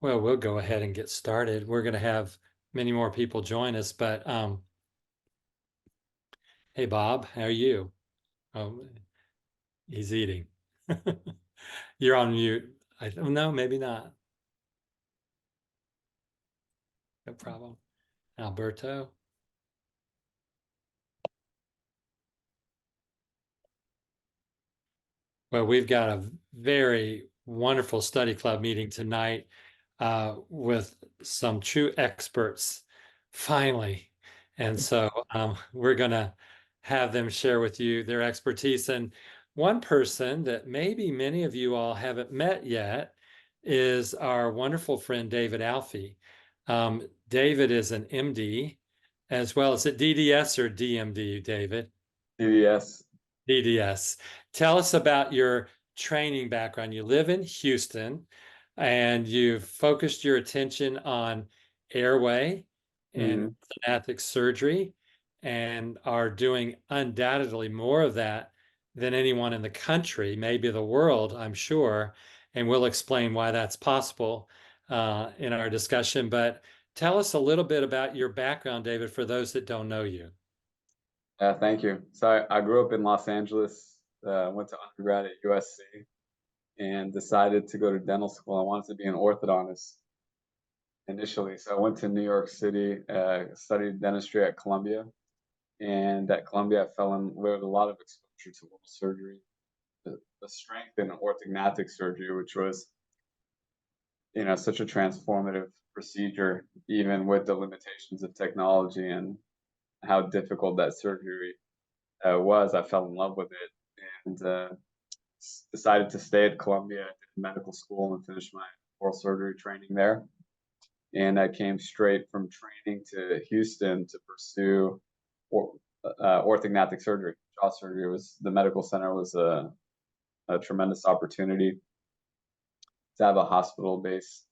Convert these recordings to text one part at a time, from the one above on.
Well, we'll go ahead and get started. We're going to have many more people join us, but hey, Bob, how are you? Oh, he's eating. You're on mute. No, maybe not. No problem. Alberto. Well, we've got a very wonderful study club meeting tonight with some true experts, finally. And so we're going to have them share with you their expertise. And one person that maybe many of you all haven't met yet is our wonderful friend, David Alfi. David is an MD, as well as a DDS or DMD, David? CVS. DDS. Tell us about your training background. You live in Houston and you've focused your attention on airway and Mhm. orthognathic surgery and are doing undoubtedly more of that than anyone in the country, maybe the world, I'm sure. And we'll explain why that's possible in our discussion. But tell us a little bit about your background, David, for those that don't know you. Thank you. So I grew up in Los Angeles, went to undergrad at USC, and decided to go to dental school. I wanted to be an orthodontist initially. So I went to New York City, studied dentistry at Columbia. And at Columbia, I fell in with a lot of exposure to oral surgery, the strength in orthognathic surgery, which was, such a transformative procedure, even with the limitations of technology and how difficult that surgery was. I fell in love with it and decided to stay at Columbia, did medical school, and finished my oral surgery training there. And I came straight from training to Houston to pursue orthognathic surgery. Jaw surgery was the medical center was a tremendous opportunity to have a hospital-based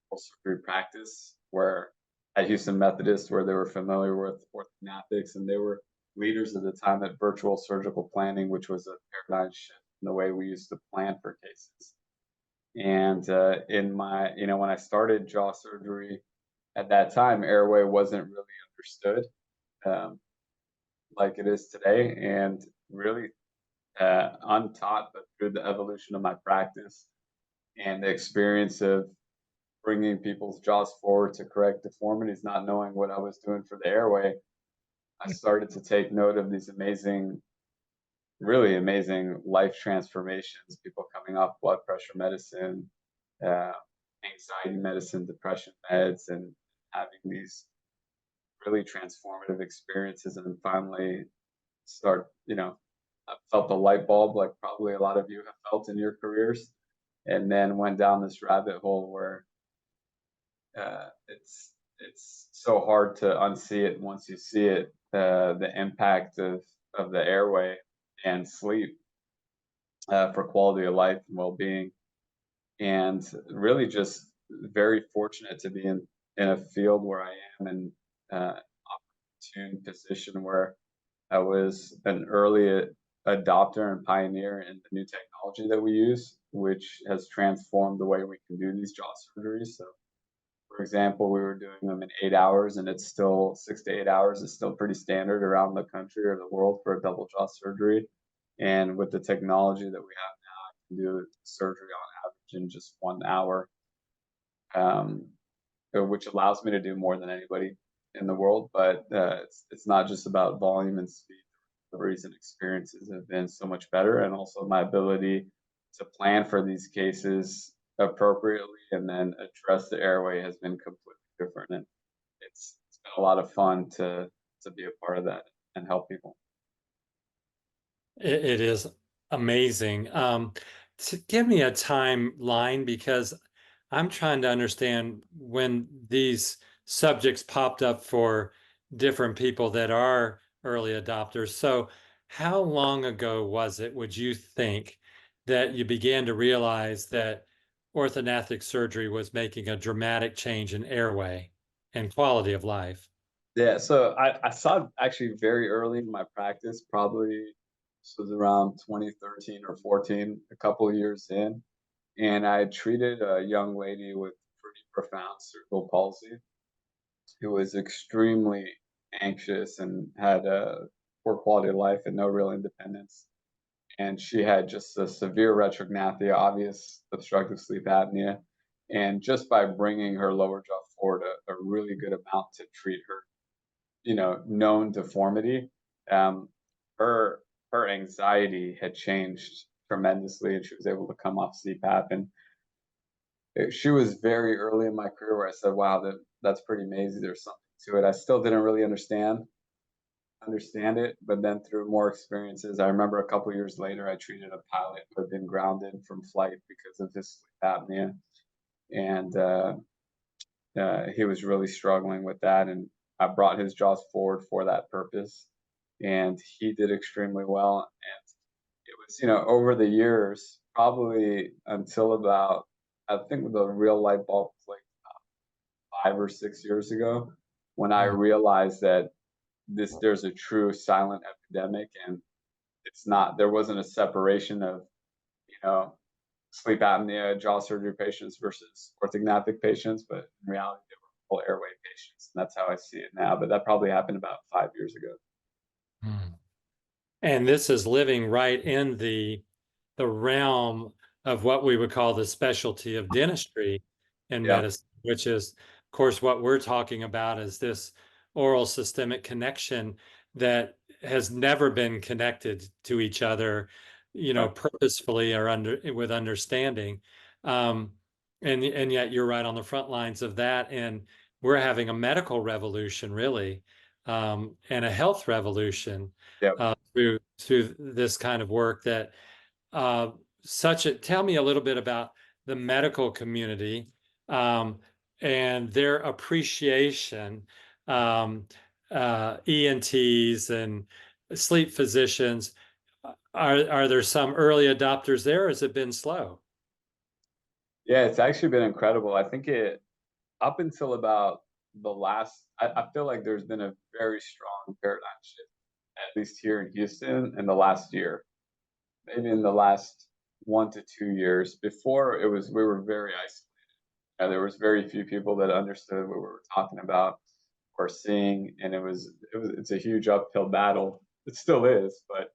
oral surgery practice where at Houston Methodist, where they were familiar with orthognathics, and they were leaders at the time at virtual surgical planning, which was a paradigm shift in the way we used to plan for cases. And in my, when I started jaw surgery at that time, airway wasn't really understood um, like it is today, and really untaught. But through the evolution of my practice and the experience of bringing people's jaws forward to correct deformities, not knowing what I was doing for the airway, I started to take note of these amazing, really amazing life transformations. People coming off blood pressure medicine, uh, anxiety medicine, depression meds, and having these really transformative experiences. And finally, I felt the light bulb, like probably a lot of you have felt in your careers, and then went down this rabbit hole where it's so hard to unsee it once you see it. The impact of the airway and sleep for quality of life and well-being, and really just very fortunate to be in a field where I am in opportune position where I was an early adopter and pioneer in the new technology that we use, which has transformed the way we can do these jaw surgeries. So, for example, we were doing them in 8 hours, and it's still 6 to 8 hours is still pretty standard around the country or the world for a double jaw surgery. And with the technology that we have now, I can do surgery on average in just 1 hour, um, which allows me to do more than anybody in the world. But it's not just about volume and speed. The recent experiences have been so much better, and also my ability to plan for these cases appropriately and then address the airway has been completely different. And it's been a lot of fun to be a part of that and help people. It is amazing. Give me a timeline because I'm trying to understand when these subjects popped up for different people that are early adopters. So, how long ago was it, would you think, that you began to realize that orthognathic surgery was making a dramatic change in airway and quality of life? Yeah, so I saw it actually very early in my practice, probably this was around 2013 or 14, a couple of years in, and I treated a young lady with pretty profound cerebral palsy, who was extremely anxious and had a poor quality of life and no real independence. And she had just a severe retrognathia, obvious obstructive sleep apnea. And just by bringing her lower jaw forward a really good amount to treat her, known deformity, um, her her anxiety had changed tremendously, and she was able to come off CPAP. And she was very early in my career where I said, "Wow, that's pretty amazing. There's something to it." I still didn't really understand it, but then through more experiences, I remember a couple years later, I treated a pilot who had been grounded from flight because of his sleep apnea, and he was really struggling with that, and I brought his jaws forward for that purpose, and he did extremely well. And it was, over the years, probably until about, I think the real light bulb was like 5 or 6 years ago, when I Mm. realized that there's a true silent epidemic, and there wasn't a separation of, you know, sleep apnea, jaw surgery patients versus orthognathic patients, but in reality, they were all airway patients. And that's how I see it now. But that probably happened about 5 years ago. Mm. And this is living right in the realm of what we would call the specialty of dentistry in Yeah. medicine, which is, of course, what we're talking about is this oral systemic connection that has never been connected to each other, Right. purposefully or with understanding. Um, and yet you're right on the front lines of that. And we're having a medical revolution, really, and a health revolution Yeah. through this kind of work that uh, tell me a little bit about the medical community and their appreciation, um, ENTs and sleep physicians. Are there some early adopters there, or has it been slow? Yeah. It's actually been incredible. I think up until about I feel like there's been a very strong paradigm shift, at least here in Houston in the last year, maybe in the last 1 to 2 years. Before we were very isolated. There was very few people that understood what we were talking about or seeing, and it's a huge uphill battle. It still is, but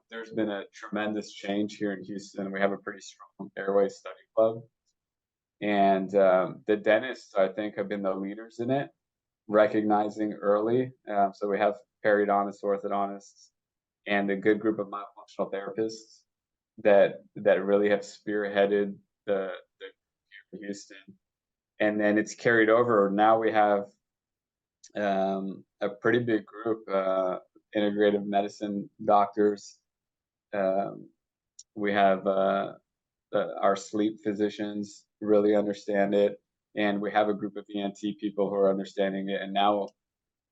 there's been a tremendous change here in Houston. We have a pretty strong airway study club, and the dentists, I think, have been the leaders in it, recognizing early. So we have periodontists, orthodontists, and a good group of myofunctional therapists that really have spearheaded the Houston, and then it's carried over. Now we have a pretty big group, integrative medicine doctors. Um, we have our sleep physicians really understand it, and we have a group of ENT people who are understanding it. And now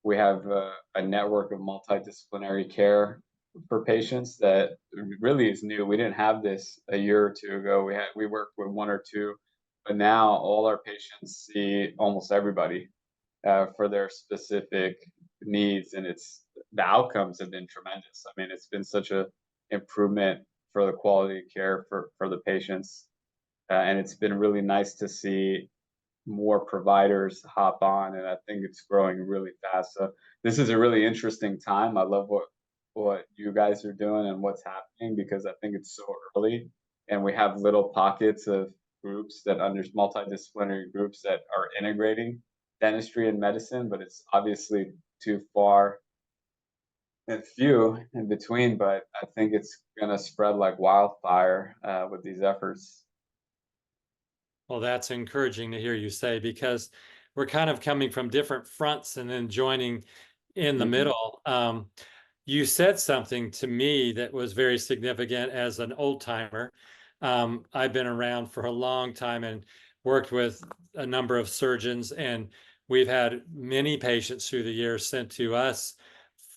we have a network of multidisciplinary care for patients that really is new. We didn't have this a year or two ago. We worked with one or two, but now all our patients see almost everybody for their specific needs, and the outcomes have been tremendous. I mean, it's been such a improvement for the quality of care for the patients, and it's been really nice to see more providers hop on, and I think it's growing really fast. So this is a really interesting time. I love what you guys are doing and what's happening, because I think it's so early, and we have little pockets of groups that under multidisciplinary groups that are integrating dentistry and medicine, but it's obviously too far and few in between. But I think it's going to spread like wildfire with these efforts. Well, that's encouraging to hear you say because we're kind of coming from different fronts and then joining in the Mhm. middle. You said something to me that was very significant as an old timer. I've been around for a long time and worked with a number of surgeons, and we've had many patients through the years sent to us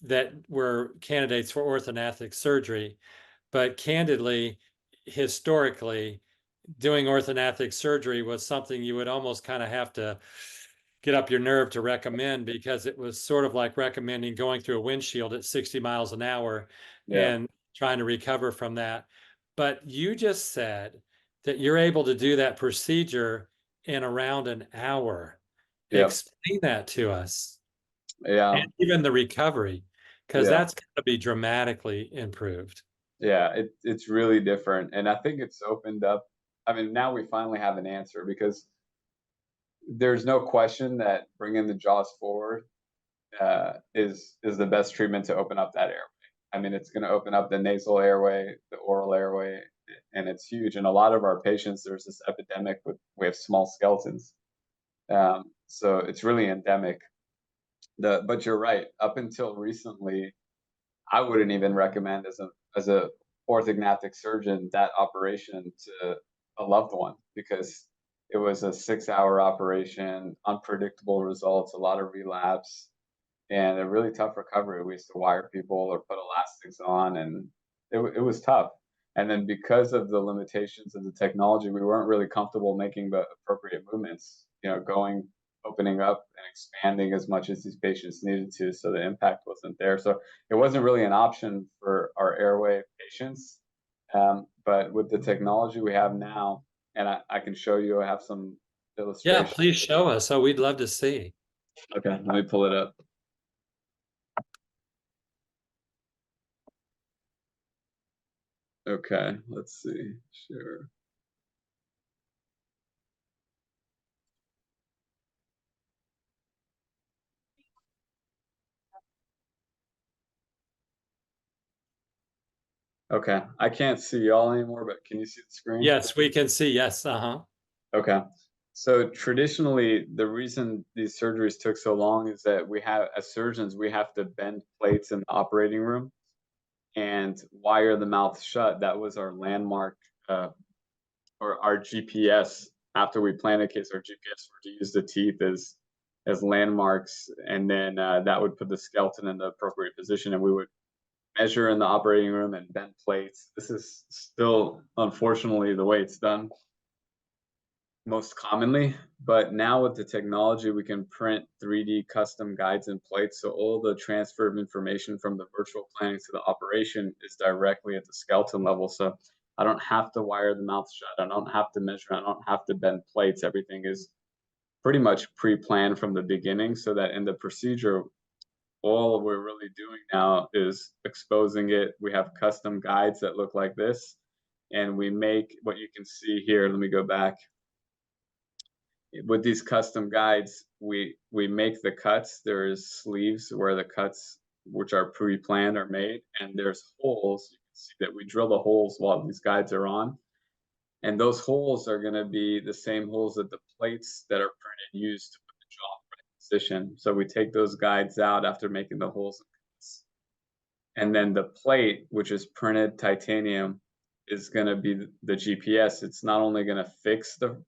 that were candidates for orthognathic surgery. But candidly, historically, doing orthognathic surgery was something you would almost kind of have to get up your nerve to recommend because it was sort of like recommending going through a windshield at 60 miles an hour Yeah. and trying to recover from that. But you just said that you're able to do that procedure in around an hour. Yeah. Explain that to us, Yeah. and even the recovery, because Yeah. that's going to be dramatically improved. Yeah. It's really different. And I think it's opened up. I mean, now we finally have an answer because there's no question that bringing the jaws forward is the best treatment to open up that airway. I mean, it's going to open up the nasal airway, the oral airway, and it's huge. And a lot of our patients, there's this epidemic we have small skeletons, so it's really endemic. But you're right. Up until recently, I wouldn't even recommend as a orthognathic surgeon that operation to a loved one because it was a 6 hour operation, unpredictable results, a lot of relapse, and a really tough recovery. We used to wire people or put elastics on, and it was tough. And then because of the limitations of the technology, we weren't really comfortable making the appropriate movements, going, opening up and expanding as much as these patients needed to. So the impact wasn't there. So it wasn't really an option for our airway patients. But with the technology we have now, and I can show you, I have some Yeah, illustrations. please show us. So we'd love to see. Okay, let me pull it up. Okay, let's see. Sure. Okay, I can't see y'all anymore, but can you see the screen? Yes, we can see. Yes, uh-huh. Okay. So traditionally, the reason these surgeries took so long is that as surgeons, we have to bend plates in the operating room and wire the mouth shut. That was our landmark, or our GPS. After we plan a case, our GPS were to use the teeth as landmarks, and then that would put the skeleton in the appropriate position, and we would measure in the operating room and bend plates. This is still, unfortunately, the way it's done most commonly. But now with the technology, we can print 3D custom guides and plates. So all the transfer of information from the virtual planning to the operation is directly at the skeleton level. So I don't have to wire the mouth shut. I don't have to measure. I don't have to bend plates. Everything is pretty much pre-planned from the beginning so that in the procedure, all we're really doing now is exposing it. We have custom guides that look like this, and we make what you can see here. Let me go back. With these custom guides, we make the cuts. There's sleeves where the cuts, which are pre-planned, are made, and there's holes. You can see that we drill the holes while these guides are on, and those holes are going to be the same holes that the plates that are printed use to put the jaw in the right position. So we take those guides out after making the holes and cuts. And then the plate, which is printed titanium, is going to be the GPS. It's not only going to fix the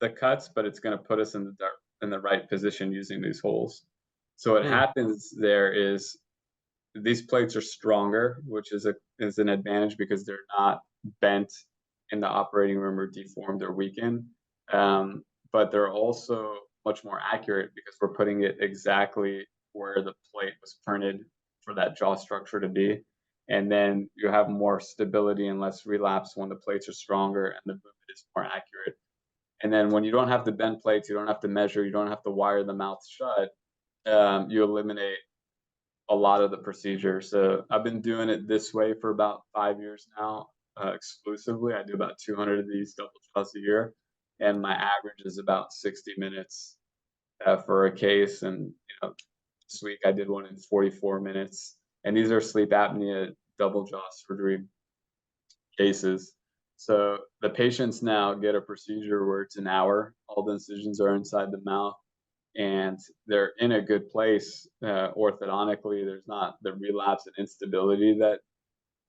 the cuts, but it's going to put us in the right position using these holes. So what Hmm. happens there is these plates are stronger, which is an advantage because they're not bent in the operating room or deformed or weakened. But they're also much more accurate because we're putting it exactly where the plate was printed for that jaw structure to be. And then you have more stability and less relapse when the plates are stronger and the movement is more accurate. And then when you don't have to bend plates, you don't have to measure, you don't have to wire the mouth shut, you eliminate a lot of the procedure. So I've been doing it this way for about 5 years now, exclusively. I do about 200 of these double jaws a year, and my average is about 60 minutes for a case. And this week I did one in 44 minutes. And these are sleep apnea double jaw surgery cases. So the patients now get a procedure where it's an hour. All the incisions are inside the mouth and they're in a good place orthodontically. There's not the relapse and instability that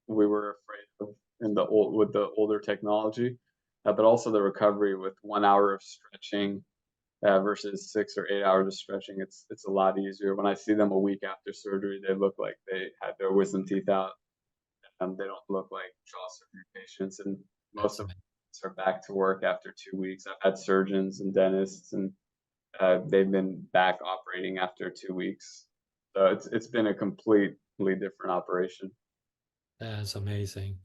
we were afraid of with the older technology, but also the recovery with 1 hour of stretching versus 6 or 8 hours of stretching. It's a lot easier. When I see them a week after surgery, they look like they had their wisdom teeth out. They don't look like jaw surgery patients, and most That's of amazing. us are back to work after 2 weeks. I've had surgeons and dentists and they've been back operating after 2 weeks. So it's been a completely different operation. That is amazing.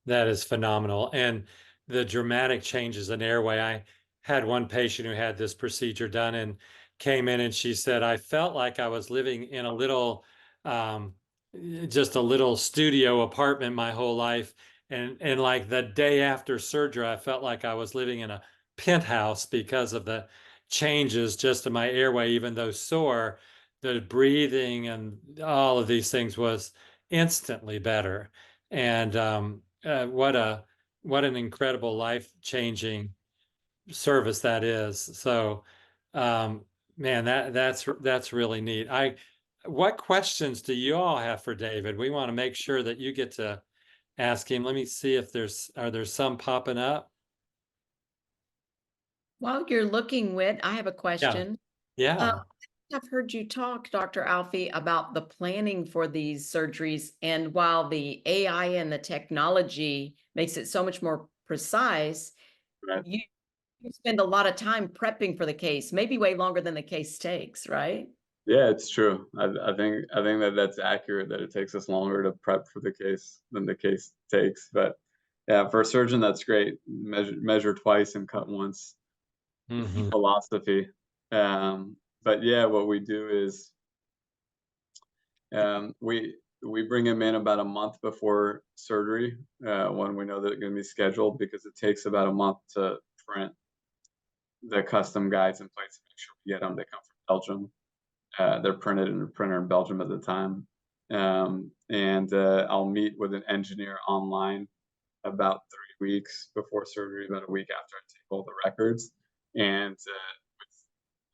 That is phenomenal. And the dramatic changes in airway. I had one patient who had this procedure done and came in and she said, I felt like I was living in a little, um, just a little studio apartment my whole life. And like the day after surgery, I felt like I was living in a penthouse because of the changes just in my airway, even though sore, the breathing and all of these things was instantly better. And what an incredible life-changing service that is. So, um, man, that's really neat. What questions do you all have for David? We want to make sure that you get to ask him. Let me see if are there some popping up? While you're looking, Whit, I have a Yeah, question. Uh, yeah. I've heard you talk, Dr. Alfi, about the planning for these surgeries. And while the AI and the technology makes it so much more precise, Right. you, you spend a lot of time prepping for the case, maybe way longer than the case takes, right? Yeah, it's true. I think that that's accurate, that it takes us longer to prep for the case than the case takes. But yeah, for a surgeon, that's great. Measure twice and cut once Hmm. philosophy. But yeah, what we do is we bring them in about a month before surgery, when we know that they're going to be scheduled, because it takes about a month to print the custom guides and plates to make sure we get them. They come from Belgium. They're printed in a printer in Belgium at the time. And I'll meet with an engineer online about 3 weeks before surgery, about a week after I take all the records. And with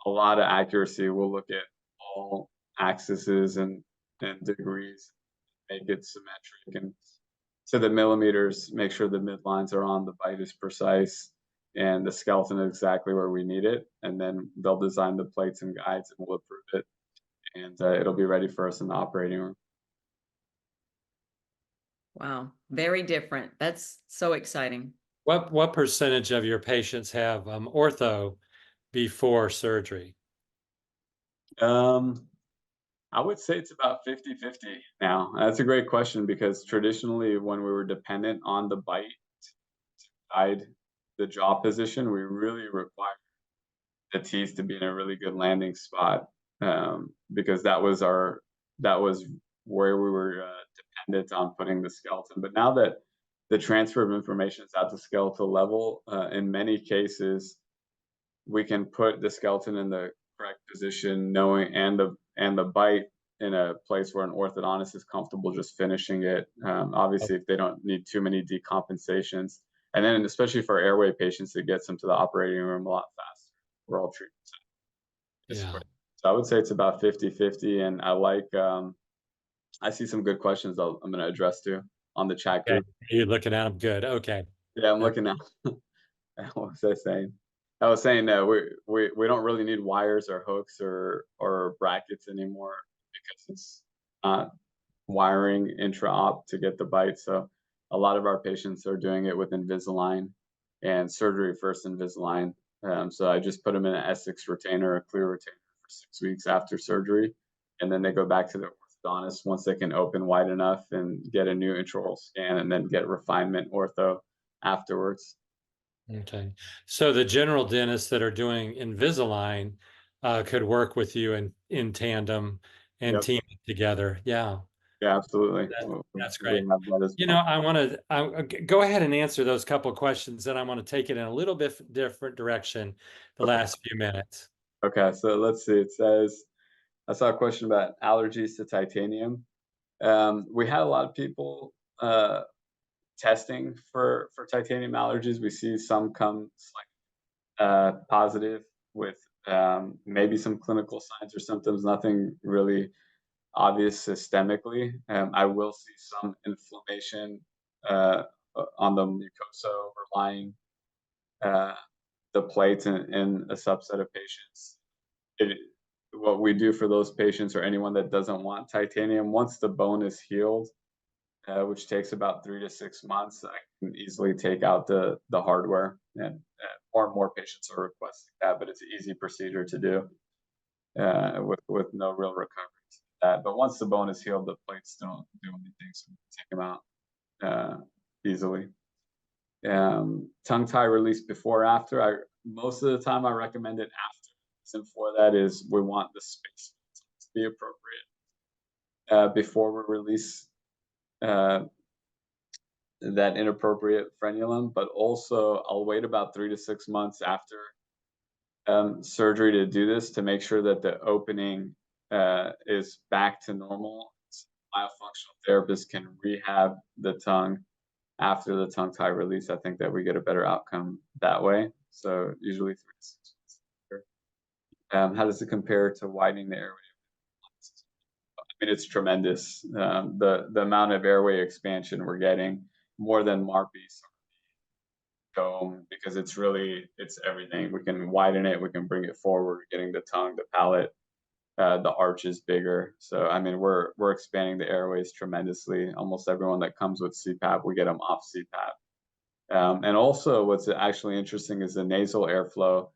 a lot of accuracy, we'll look at all axes and degrees, make it symmetric and to the millimeters, make sure the midlines are on, the bite is precise, and the skeleton is exactly where we need it. And then they'll design the plates and guides, and we'll approve it, and it'll be ready for us in the operating room. Wow, very different. That's so exciting. What percentage of your patients have ortho before surgery? Um, I would say it's about 50-50 now. That's a great question, because traditionally, when we were dependent on the bite to guide the jaw position, we really required the teeth to be in a really good landing spot, because that was where we were dependent on putting the skeleton. But now that the transfer of information is at the skeletal level, in many cases, we can put the skeleton in the correct position, knowing and the bite in a place where an orthodontist is comfortable just finishing it. Obviously, if they don't need too many decompensations, and then especially for airway patients, it gets them to the operating room a lot faster. We're all treatments is Yeah. quick. So I would say it's about 50-50, and I see some good questions I'm going to address too on the chat Okay. group. You're looking at them good. Okay. Yeah, I'm Uh, looking at. What was I saying? I was saying that we don't really need wires or hooks or brackets anymore, because it's not wiring intra-op to get the bite. So a lot of our patients are doing it with Invisalign and surgery first Invisalign. So I just put them in an Essex retainer, a clear retainer, for 6 weeks after surgery, and then they go back to their orthodontist once they can open wide enough and get a new intraoral scan, and then get refinement ortho afterwards. Okay. So the general dentists that are doing Invisalign could work with you in tandem and Yep. team together. Yeah, Yeah, absolutely. that, that's We great. have that as You know, well. I want to go ahead and answer those couple of questions, and I want to take it in a little bit different direction the Okay. last few minutes. Okay, so let's see. It says, I saw a question about allergies to titanium. We had a lot of people testing for titanium allergies. We see some come positive with maybe some clinical signs or symptoms, nothing really obvious systemically. I will see some inflammation uh, on the mucosa overlying uh, the plates in a subset of patients. It, what we do for those patients, or anyone that doesn't want titanium, once the bone is healed, which takes about 3 to 6 months, I can easily take out the hardware, and more and more patients are requesting that. But it's an easy procedure to do with no real recovery to that. But once the bone is healed, the plates don't do anything, so we can take them out easily. Tongue tie release before or after. Most of the time I recommend it after. The reason for that is we want the space to be appropriate before we release uh, that inappropriate frenulum. But also I'll wait about 3 to 6 months after surgery to do this to make sure that the opening is back to normal. So myofunctional therapists can rehab the tongue after the tongue tie release. I think that we get a better outcome that way. So usually 3 to 6 months later. How does it compare to widening the airway? I mean, it's tremendous. The amount of airway expansion we're getting, more than Marpy's dome, because it's everything. We can widen it, we can bring it forward, getting the tongue, the palate, the arch is bigger. So I mean, we're expanding the airways tremendously. Almost everyone that comes with CPAP, we get them off CPAP. And also, what's actually interesting is the nasal airflow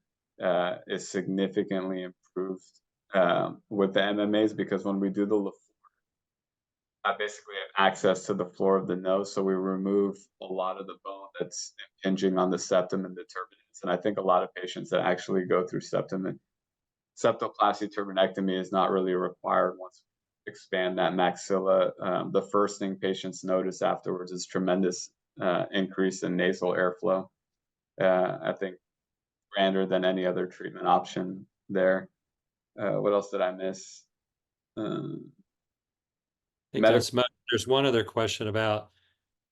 is significantly improved with the MMAs, because when we do the I basically have access to the floor of the nose, so we remove a lot of the bone that's impinging on the septum and the turbinates. And I think a lot of patients that actually go through septoplasty turbinectomy is not really required once we expand that maxilla. The first thing patients notice afterwards is tremendous increase in nasal airflow. I think grander than any other treatment option there. What else did I miss? I think there's one other question about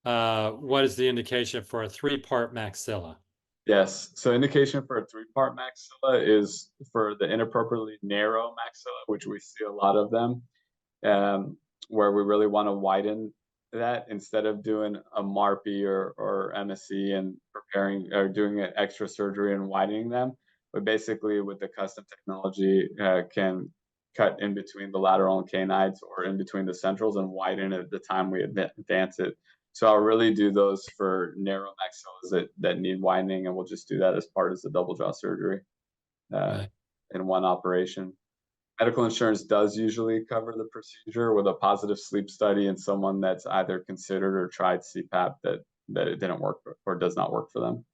what is the indication for a 3-part maxilla? Yes. So indication for a 3-part maxilla is for the inappropriately narrow maxilla, which we see a lot of them, where we really want to widen that instead of doing a Marpy or MSC and preparing or doing an extra surgery and widening them. But basically, with the custom technology, can cut in between the lateral and canines or in between the centrals and widen it at the time we advance it. So I'll really do those for narrow maxillas that need widening, and we'll just do that as part of the double jaw surgery in one operation. Medical insurance does usually cover the procedure with a positive sleep study in someone that's either considered or tried CPAP that it didn't work or does not work for them.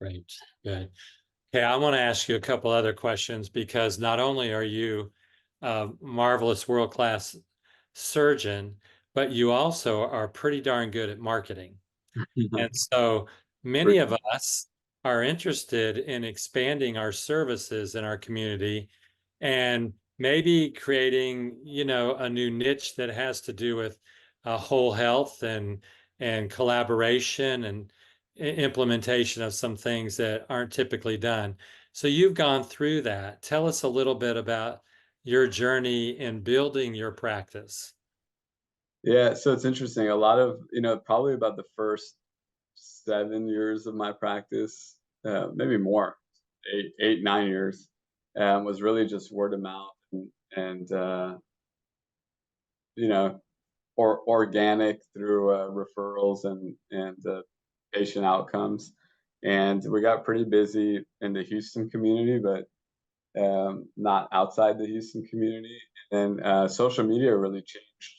Great, good. Okay, I want to ask you a couple other questions, because not only are you a marvelous world-class surgeon, but you also are pretty darn good at marketing. And so many of us are interested in expanding our services in our community and maybe creating, a new niche that has to do with whole health and collaboration and implementation of some things that aren't typically done. So you've gone through that. Tell us a little bit about your journey in building your practice. Yeah, so it's interesting. A lot of, probably about the first 7 years of my practice, maybe more, 8, 9 years, was really just word of mouth and or organic through referrals and patient outcomes. And we got pretty busy in the Houston community, but not outside the Houston community. And then social media really changed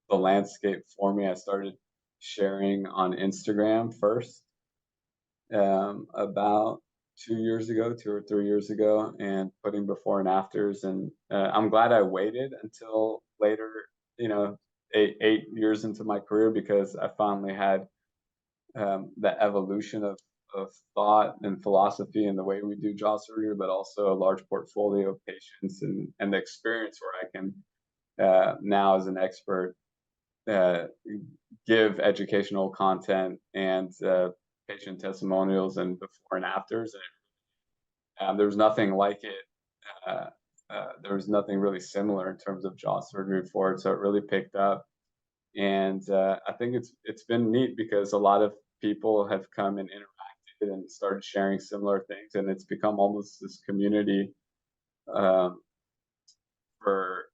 the landscape for me. I started sharing on Instagram first about 2 or 3 years ago, and putting before and afters. And I'm glad I waited until later, 8 years into my career, because I finally had the evolution of thought and philosophy and the way we do jaw surgery, but also a large portfolio of patients and the experience where I can now, as an expert, give educational content and patient testimonials and before and afters. And there was nothing like it. There was nothing really similar in terms of jaw surgery for it, so it really picked up. And I think it's been neat, because a lot of people have come and interacted and started sharing similar things, and it's become almost this community for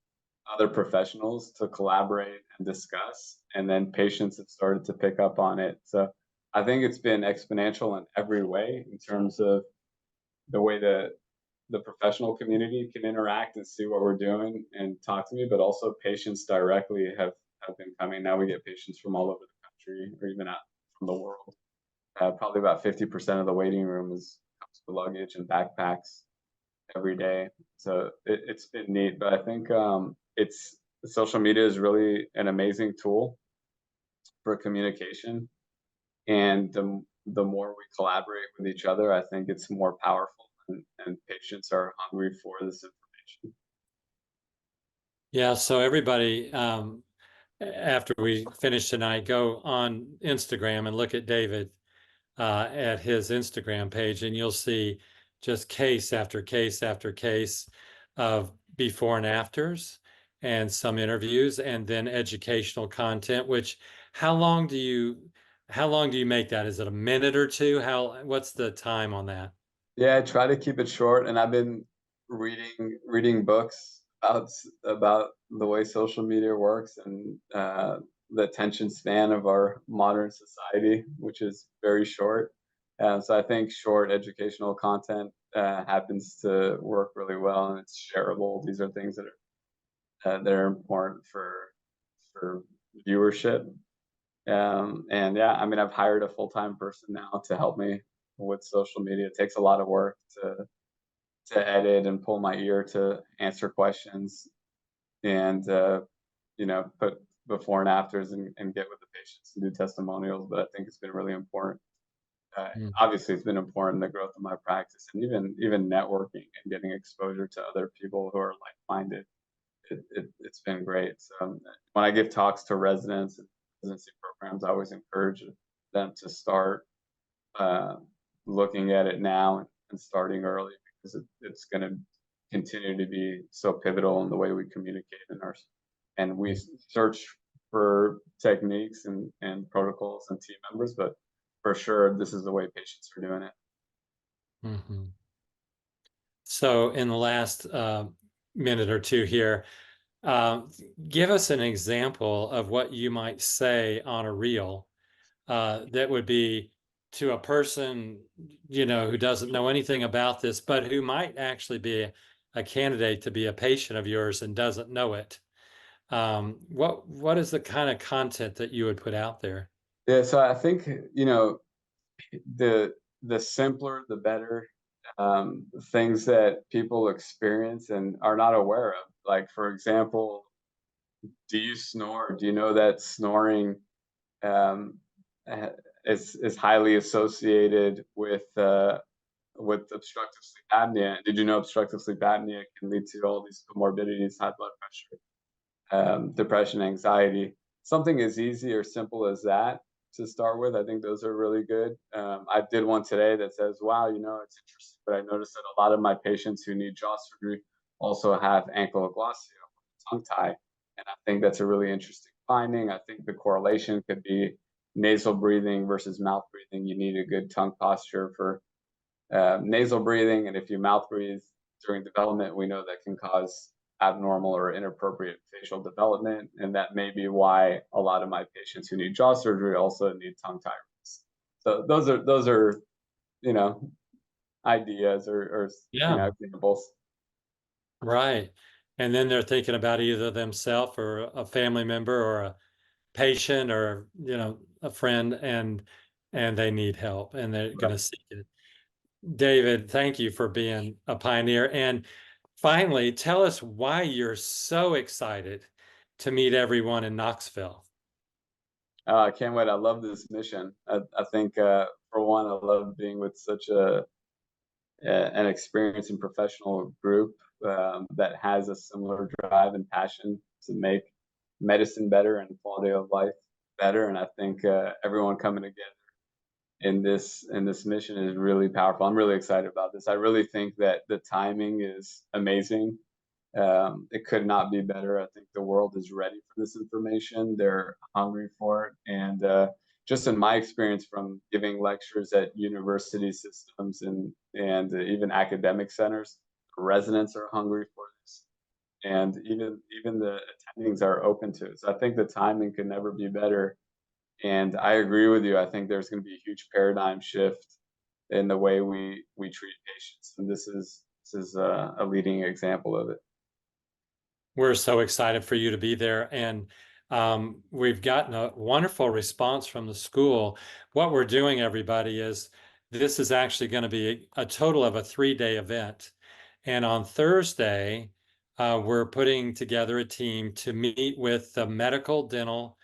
other professionals to collaborate and discuss, and then patients have started to pick up on it. So I think it's been exponential in every way, in terms of the way that the professional community can interact and see what we're doing and talk to me, but also patients directly have been coming. Now we get patients from all over the country, or even out from the world. Probably about 50% of the waiting room comes with luggage and backpacks every day. So it's been neat, but I think it's social media is really an amazing tool for communication, and the more we collaborate with each other, I think it's more powerful, and patients are hungry for this information. Yeah, so everybody, after we finish tonight, go on Instagram and look at David at his Instagram page, and you'll see just case after case after case of before and afters, and some interviews, and then educational content. Which, how long do you make that? Is it a minute or two? What's the time on that? Yeah, I try to keep it short, and I've been reading books about the way social media works, and the attention span of our modern society, which is very short. So I think short educational content happens to work really well, and it's shareable. These are things that are important for viewership. And yeah, I mean, I've hired a full-time person now to help me with social media. It takes a lot of work to edit and pull my ear to answer questions, and put before and afters, and get with the patients and do testimonials. But I think it's been really important. Mm. Obviously, it's been important in the growth of my practice, and even networking and getting exposure to other people who are like-minded. It's been great. So when I give talks to residents and residency programs, I always encourage them to start uh, looking at it now, and starting early, because it's going to continue to be so pivotal in the way we communicate and we search for techniques and protocols and team members, but for sure this is the way patients are doing it. Mm-hmm. So in the last minute or two here, give us an example of what you might say on a reel that would be to a person, who doesn't know anything about this, but who might actually be a candidate to be a patient of yours and doesn't know it. What is the kind of content that you would put out there? Yeah, so I think the the simpler the better. Things that people experience and are not aware of, like, for example, do you snore? Do you know that snoring um, uh, is highly associated with obstructive sleep apnea? Did you know obstructive sleep apnea can lead to all these comorbidities, high blood pressure, depression, anxiety? Something as easy or simple as that to start with. I think those are really good. I did one today that says, wow, it's interesting, but I noticed that a lot of my patients who need jaw surgery also have ankylosing, tongue tie. And I think that's a really interesting finding. I think the correlation could be nasal breathing versus mouth breathing. You need a good tongue posture for nasal breathing. And if you mouth breathe during development, we know that can cause abnormal or inappropriate facial development. And that may be why a lot of my patients who need jaw surgery also need tongue tie release. So those are, ideas or Yeah, examples. right. And then they're thinking about either themselves or a family member or a patient or, a friend, and they need help and they're going to seek it. David, thank you for being a pioneer. And finally, tell us why you're so excited to meet everyone in Knoxville. I can't wait. I love this mission. I think, for one, I love being with such an experienced and professional group that has a similar drive and passion to make medicine better and quality of life better. And I think everyone coming together in this mission is really powerful. I'm really excited about this. I really think that the timing is amazing. It could not be better. I think the world is ready for this information. They're hungry for it. And just in my experience from giving lectures at university systems and even academic centers, residents are hungry for this. And even the attendings are open to it. So I think the timing could never be better. And I agree with you. I think there's going to be a huge paradigm shift in the way we treat patients. And this is a leading example of it. We're so excited for you to be there. And We've gotten a wonderful response from the school. What we're doing, everybody, is this is actually going to be a total of a 3-day event. And on Thursday, we're putting together a team to meet with the medical, dental,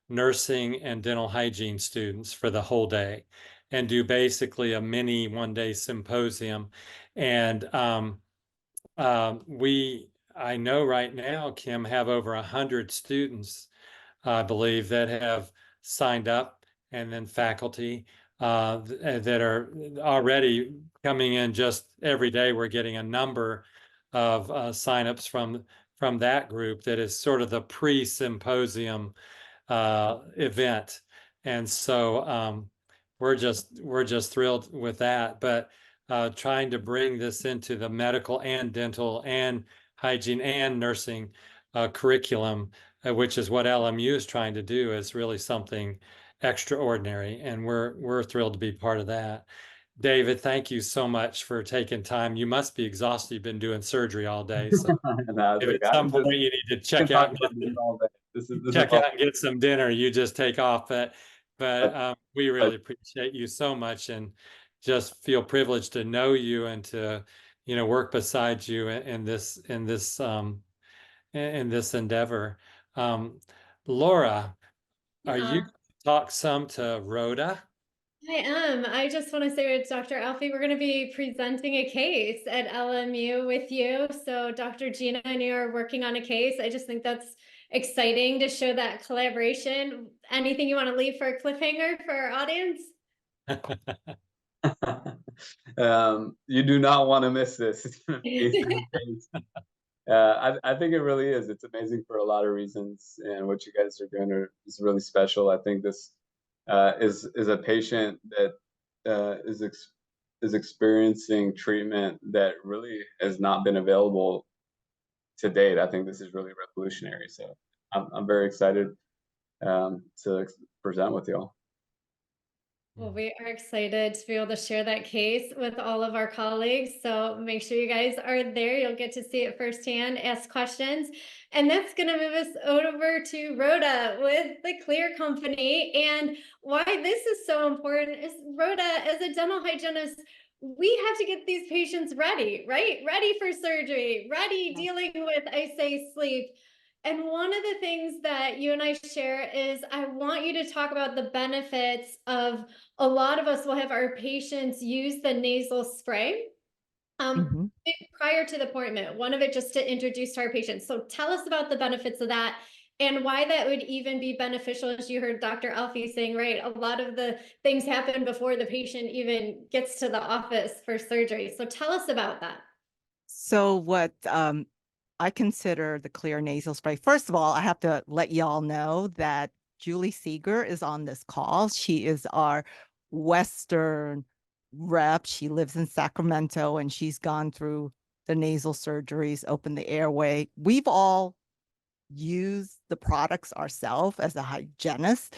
nursing, and dental hygiene students for the whole day and do basically a mini 1-day symposium. And I know right now, Kim, have over 100 students, I believe, that have signed up, and then faculty that are already coming in just every day. We're getting a number of signups from that group that is sort of the pre-symposium event. And so we're just thrilled with that. But trying to bring this into the medical and dental and hygiene and nursing curriculum, which is what LMU is trying to do, is really something extraordinary, and we're thrilled to be part of that. David, thank you so much for taking time. You must be exhausted. You've been doing surgery all day, so No, it's if okay. at some point you need to I can check talk out and about this all day. This is check all, out and get some dinner, you just take off. But but, we really but appreciate you so much, and just feel privileged to know you and to, work beside you in this endeavor. Um, Laura, are you Yeah, talk some to Rhoda? I am. I just want to say with Dr. Alfie, we're going to be presenting a case at LMU with you. So Dr. Gina and you are working on a case. I just think that's exciting to show that collaboration. Anything you want to leave for a cliffhanger for our audience? you do not want to miss this. It's gonna be amazing. I think it really is. It's amazing for a lot of reasons, and what you guys are doing is really special. I think this is a patient that is experiencing treatment that really has not been available to date. I think this is really revolutionary. So I'm very excited to present with y'all. Well, we are excited to be able to share that case with all of our colleagues. So make sure you guys are there. You'll get to see it firsthand, ask questions. And that's going to move us over to Rhoda with the Clear Company. And why this is so important is, Rhoda, as a dental hygienist, we have to get these patients ready, right? Ready for surgery, ready dealing with, I say, sleep. And one of the things that you and I share is I want you to talk about the benefits of, a lot of us will have our patients use the nasal spray prior to the appointment. One of it just to introduce to our patients. So tell us about the benefits of that and why that would even be beneficial, as you heard Dr. Alfie saying, right? A lot of the things happen before the patient even gets to the office for surgery. So tell us about that. So what I consider the Clear nasal spray. First of all, I have to let y'all know that Julie Seeger is on this call. She is our Western rep. She lives in Sacramento, and she's gone through the nasal surgeries, opened the airway. We've all used the products ourselves as a hygienist,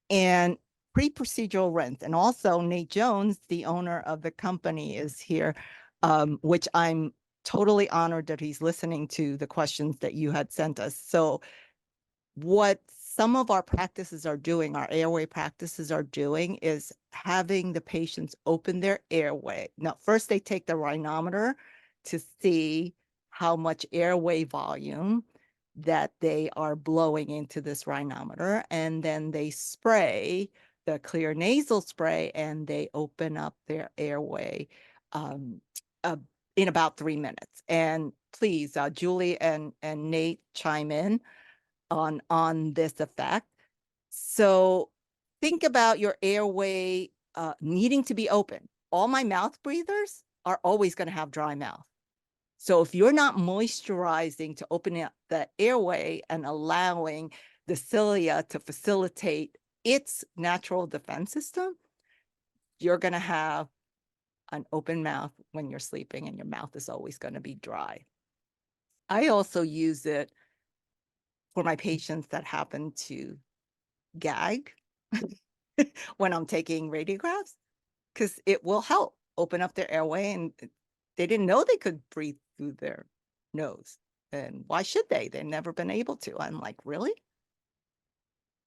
and pre-procedural rinse. And also Nate Jones, the owner of the company, is here, which I'm totally honored that he's listening to the questions that you had sent us. So what some of our practices are doing, our airway practices are doing, is having the patients open their airway. Now, first they take the rhinometer to see how much airway volume that they are blowing into this rhinometer, and then they spray the Clear nasal spray and they open up their airway in about 3 minutes. And please, Julie and Nate chime in on this effect. So think about your airway needing to be open. All my mouth breathers are always going to have dry mouth. So if you're not moisturizing to open up the airway and allowing the cilia to facilitate its natural defense system, you're going to have an open mouth when you're sleeping, and your mouth is always going to be dry. I also use it for my patients that happen to gag when I'm taking radiographs, because it will help open up their airway, and they didn't know they could breathe through their nose. And why should they? They've never been able to. I'm like, really?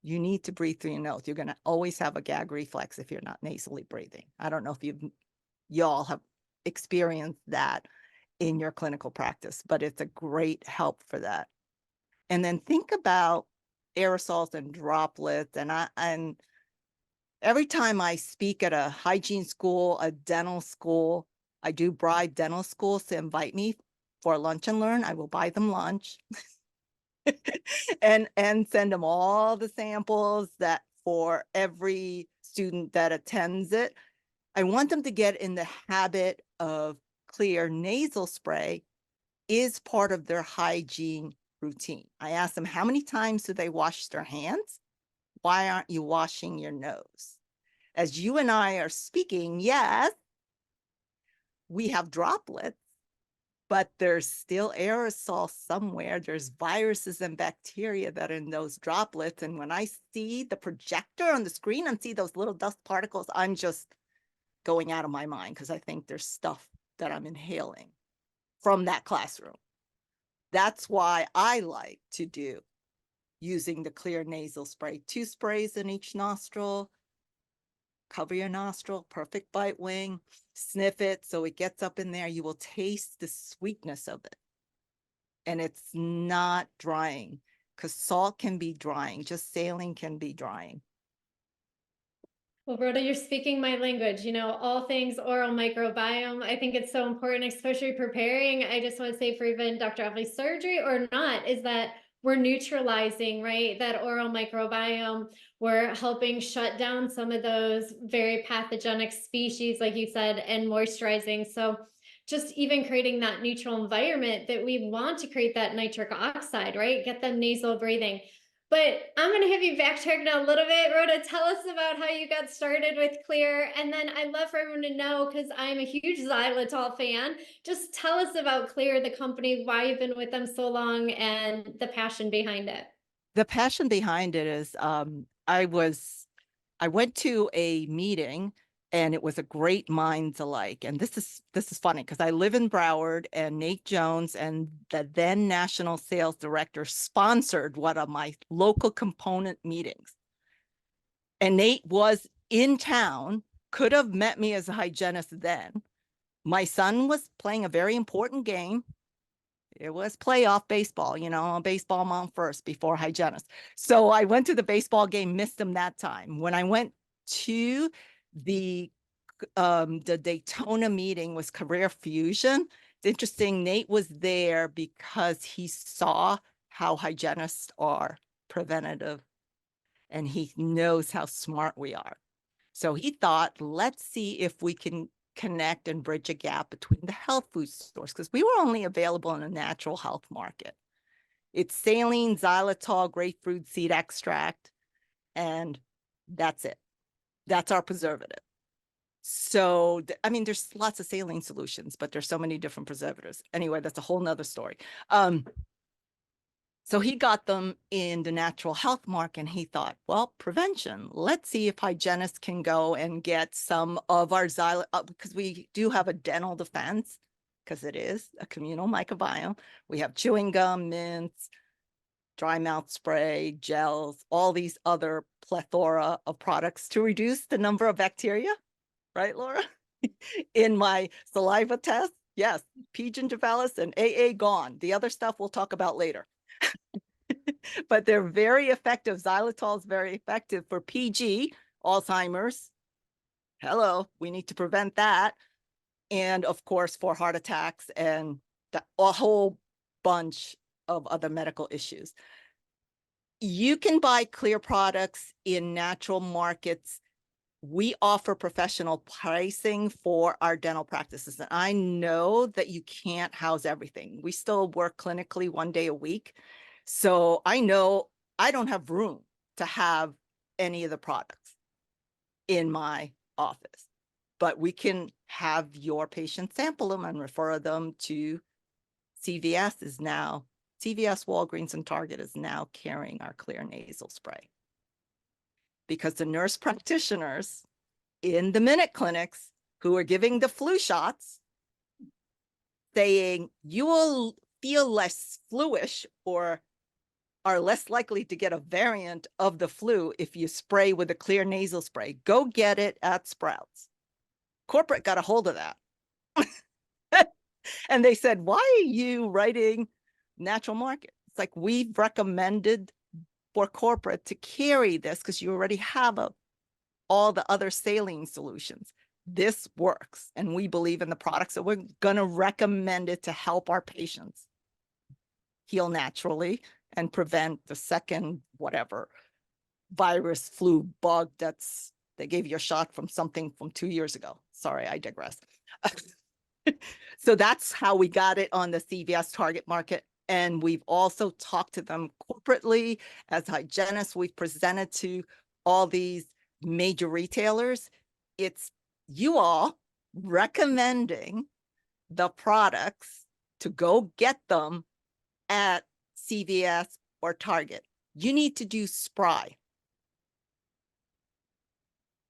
you need to breathe through your nose. You're going to always have a gag reflex if you're not nasally breathing. I don't know if y'all have experienced that in your clinical practice, but it's a great help for that. And then think about aerosols and droplets. And every time I speak at a hygiene school, a dental school, I do bribe dental schools to invite me for lunch and learn. I will buy them lunch and send them all the samples that for every student that attends it. I want them to get in the habit of clear nasal spray is part of their hygiene routine. I ask them, how many times do they wash their hands? Why aren't you washing your nose? As you and I are speaking, yes, we have droplets, but there's still aerosol somewhere. There's viruses and bacteria that are in those droplets. And when I see the projector on the screen and see those little dust particles, I'm just going out of my mind because I think there's stuff that I'm inhaling from that classroom. That's why I like to do using the clear nasal spray, 2 sprays in each nostril, cover your nostril, perfect bite wing, sniff it so it gets up in there. You will taste the sweetness of it. And it's not drying because salt can be drying, just saline can be drying. Well, Rhoda, you're speaking my language, all things oral microbiome. I think it's so important, especially preparing. I just want to say for even Dr. Alfi's surgery or not, is that we're neutralizing, right? That oral microbiome. We're helping shut down some of those very pathogenic species, like you said, and moisturizing. So just even creating that neutral environment that we want to create that nitric oxide, right? Get them nasal breathing. But I'm going to have you backtrack now a little bit. Rhoda, tell us about how you got started with Clear. And then I'd love for everyone to know, because I'm a huge xylitol fan, just tell us about Clear, the company, why you've been with them so long, and the passion behind it. The passion behind it is I went to a meeting and it was a great minds alike. And this is funny because I live in Broward, and Nate Jones and the then national sales director sponsored one of my local component meetings. And Nate was in town, could have met me as a hygienist then. My son was playing a very important game. It was playoff baseball, a baseball mom first before hygienist. So I went to the baseball game, missed him that time. When I went to the Daytona meeting was Career Fusion. It's interesting, Nate was there because he saw how hygienists are preventative and he knows how smart we are. So he thought, let's see if we can connect and bridge a gap between the health food stores, because we were only available in a natural health market. It's saline, xylitol, grapefruit seed extract, and that's it. That's our preservative. So, I mean, there's lots of saline solutions, but there's so many different preservatives. Anyway, that's a whole nother story. So he got them in the natural health market, and he thought, well, prevention. Let's see if hygienists can go and get some of our xylitol, because we do have a dental defense, because it is a communal microbiome. We have chewing gum, mints, dry mouth spray, gels, all these other plethora of products to reduce the number of bacteria. Right, Laura? In my saliva test, yes, P. gingivalis and AA gone. The other stuff we'll talk about later. But they're very effective. Xylitol is very effective for PG, Alzheimer's. Hello, we need to prevent that. And of course, for heart attacks and a whole bunch of other medical issues. You can buy Clear products in natural markets. We offer professional pricing for our dental practices. And I know that you can't house everything. We still work clinically 1 day a week. So I know I don't have room to have any of the products in my office, but we can have your patient sample them and refer them to CVS. CVS, Walgreens, and Target is now carrying our Clear nasal spray, because the nurse practitioners in the minute clinics who are giving the flu shots saying you will feel less fluish or are less likely to get a variant of the flu if you spray with a clear nasal spray. Go get it at Sprouts. Corporate got a hold of that. And they said, why are you writing natural market? It's like, we've recommended for corporate to carry this because you already have all the other saline solutions. This works. And we believe in the products, so we're going to recommend it to help our patients heal naturally and prevent the second, whatever, virus, flu, bug they gave you a shot from something from 2 years ago. Sorry, I digress. So that's how we got it on the CVS target market. And we've also talked to them corporately as hygienists. We've presented to all these major retailers. It's you all recommending the products to go get them at CVS or Target. You need to do Spry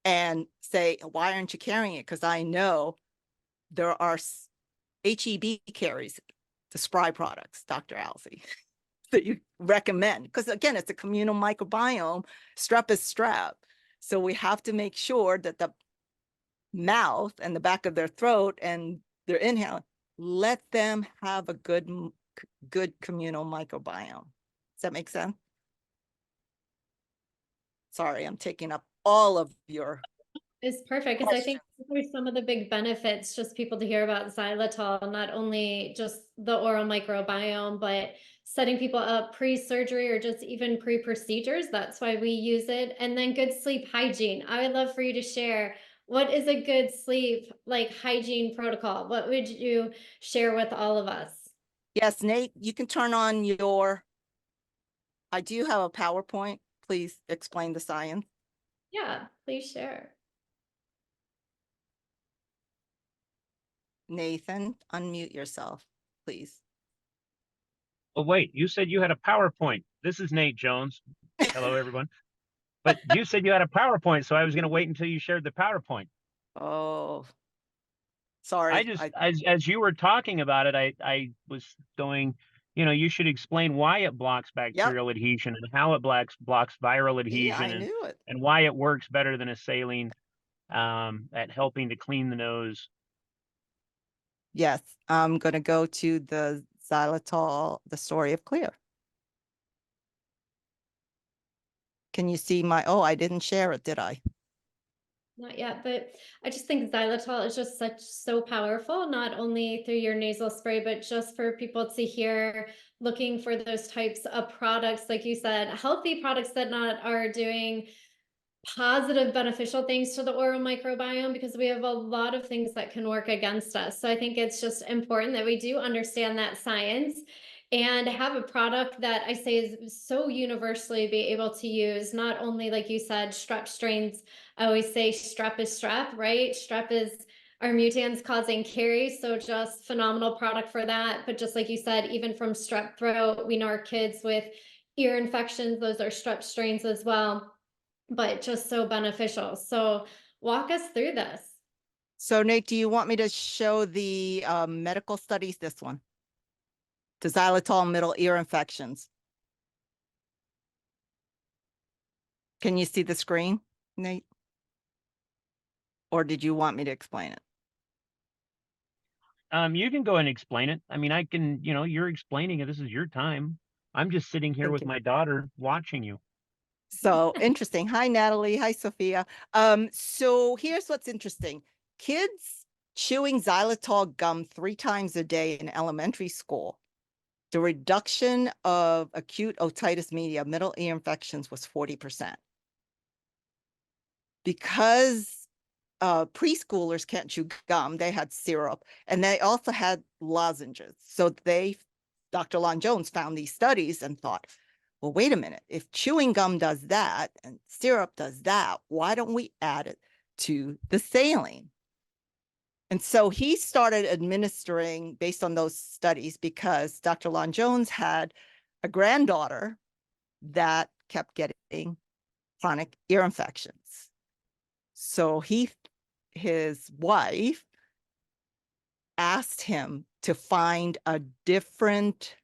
and say, why aren't you carrying it? Because I know there are HEB carries the Spry products, Dr. Alfi, that you recommend. Because again, it's a communal microbiome. Strep is strep. So we have to make sure that the mouth and the back of their throat and their inhale, let them have a good communal microbiome. Does that make sense? Sorry, I'm taking up all of your Is perfect, because I think there's some of the big benefits, just people to hear about xylitol, not only just the oral microbiome, but setting people up pre-surgery or just even pre-procedures. That's why we use it. And then good sleep hygiene. I would love for you to share, what is a good sleep hygiene protocol? What would you share with all of us? Yes, Nate, you can turn on I do have a PowerPoint. Please explain the science. Yeah, please share. Nathan, unmute yourself, please. Oh, wait, you said you had a PowerPoint. This is Nate Jones. Hello, everyone. But you said you had a PowerPoint, so I was going to wait until you shared the PowerPoint. Oh, sorry. As you were talking about it, I was going, you should explain why it blocks bacterial adhesion and how it blocks viral adhesion. Yeah, I knew it. And why it works better than a saline at helping to clean the nose. Yes, I'm going to go to the xylitol, the story of Clear. Can you see I didn't share it, did I? Not yet, but I just think xylitol is just so powerful, not only through your nasal spray, but just for people to hear, looking for those types of products, like you said, healthy products that are doing positive beneficial things to the oral microbiome, because we have a lot of things that can work against us. So I think it's just important that we do understand that science and have a product that I say is so universally be able to use, not only, like you said, strep strains. I always say strep is strep, right? Strep is our mutans causing caries. So just phenomenal product for that. But just like you said, even from strep throat, we know our kids with ear infections, those are strep strains as well, but just so beneficial. So walk us through this. So Nate, do you want me to show the medical studies, this one? The xylitol middle ear infections. Can you see the screen, Nate? Or did you want me to explain it? You can go and explain it. I mean, I can, you're explaining it. This is your time. I'm just sitting here with my daughter watching you. So interesting. Hi, Natalie. Hi, Sophia. So here's what's interesting. Kids chewing xylitol gum 3 times a day in elementary school, the reduction of acute otitis media, middle ear infections, was 40%. Because preschoolers can't chew gum, they had syrup, and they also had lozenges. So Dr. Lon Jones found these studies and thought, well, wait a minute, if chewing gum does that and syrup does that, why don't we add it to the saline? And so he started administering based on those studies, because Dr. Lon Jones had a granddaughter that kept getting chronic ear infections. So his wife asked him to find a different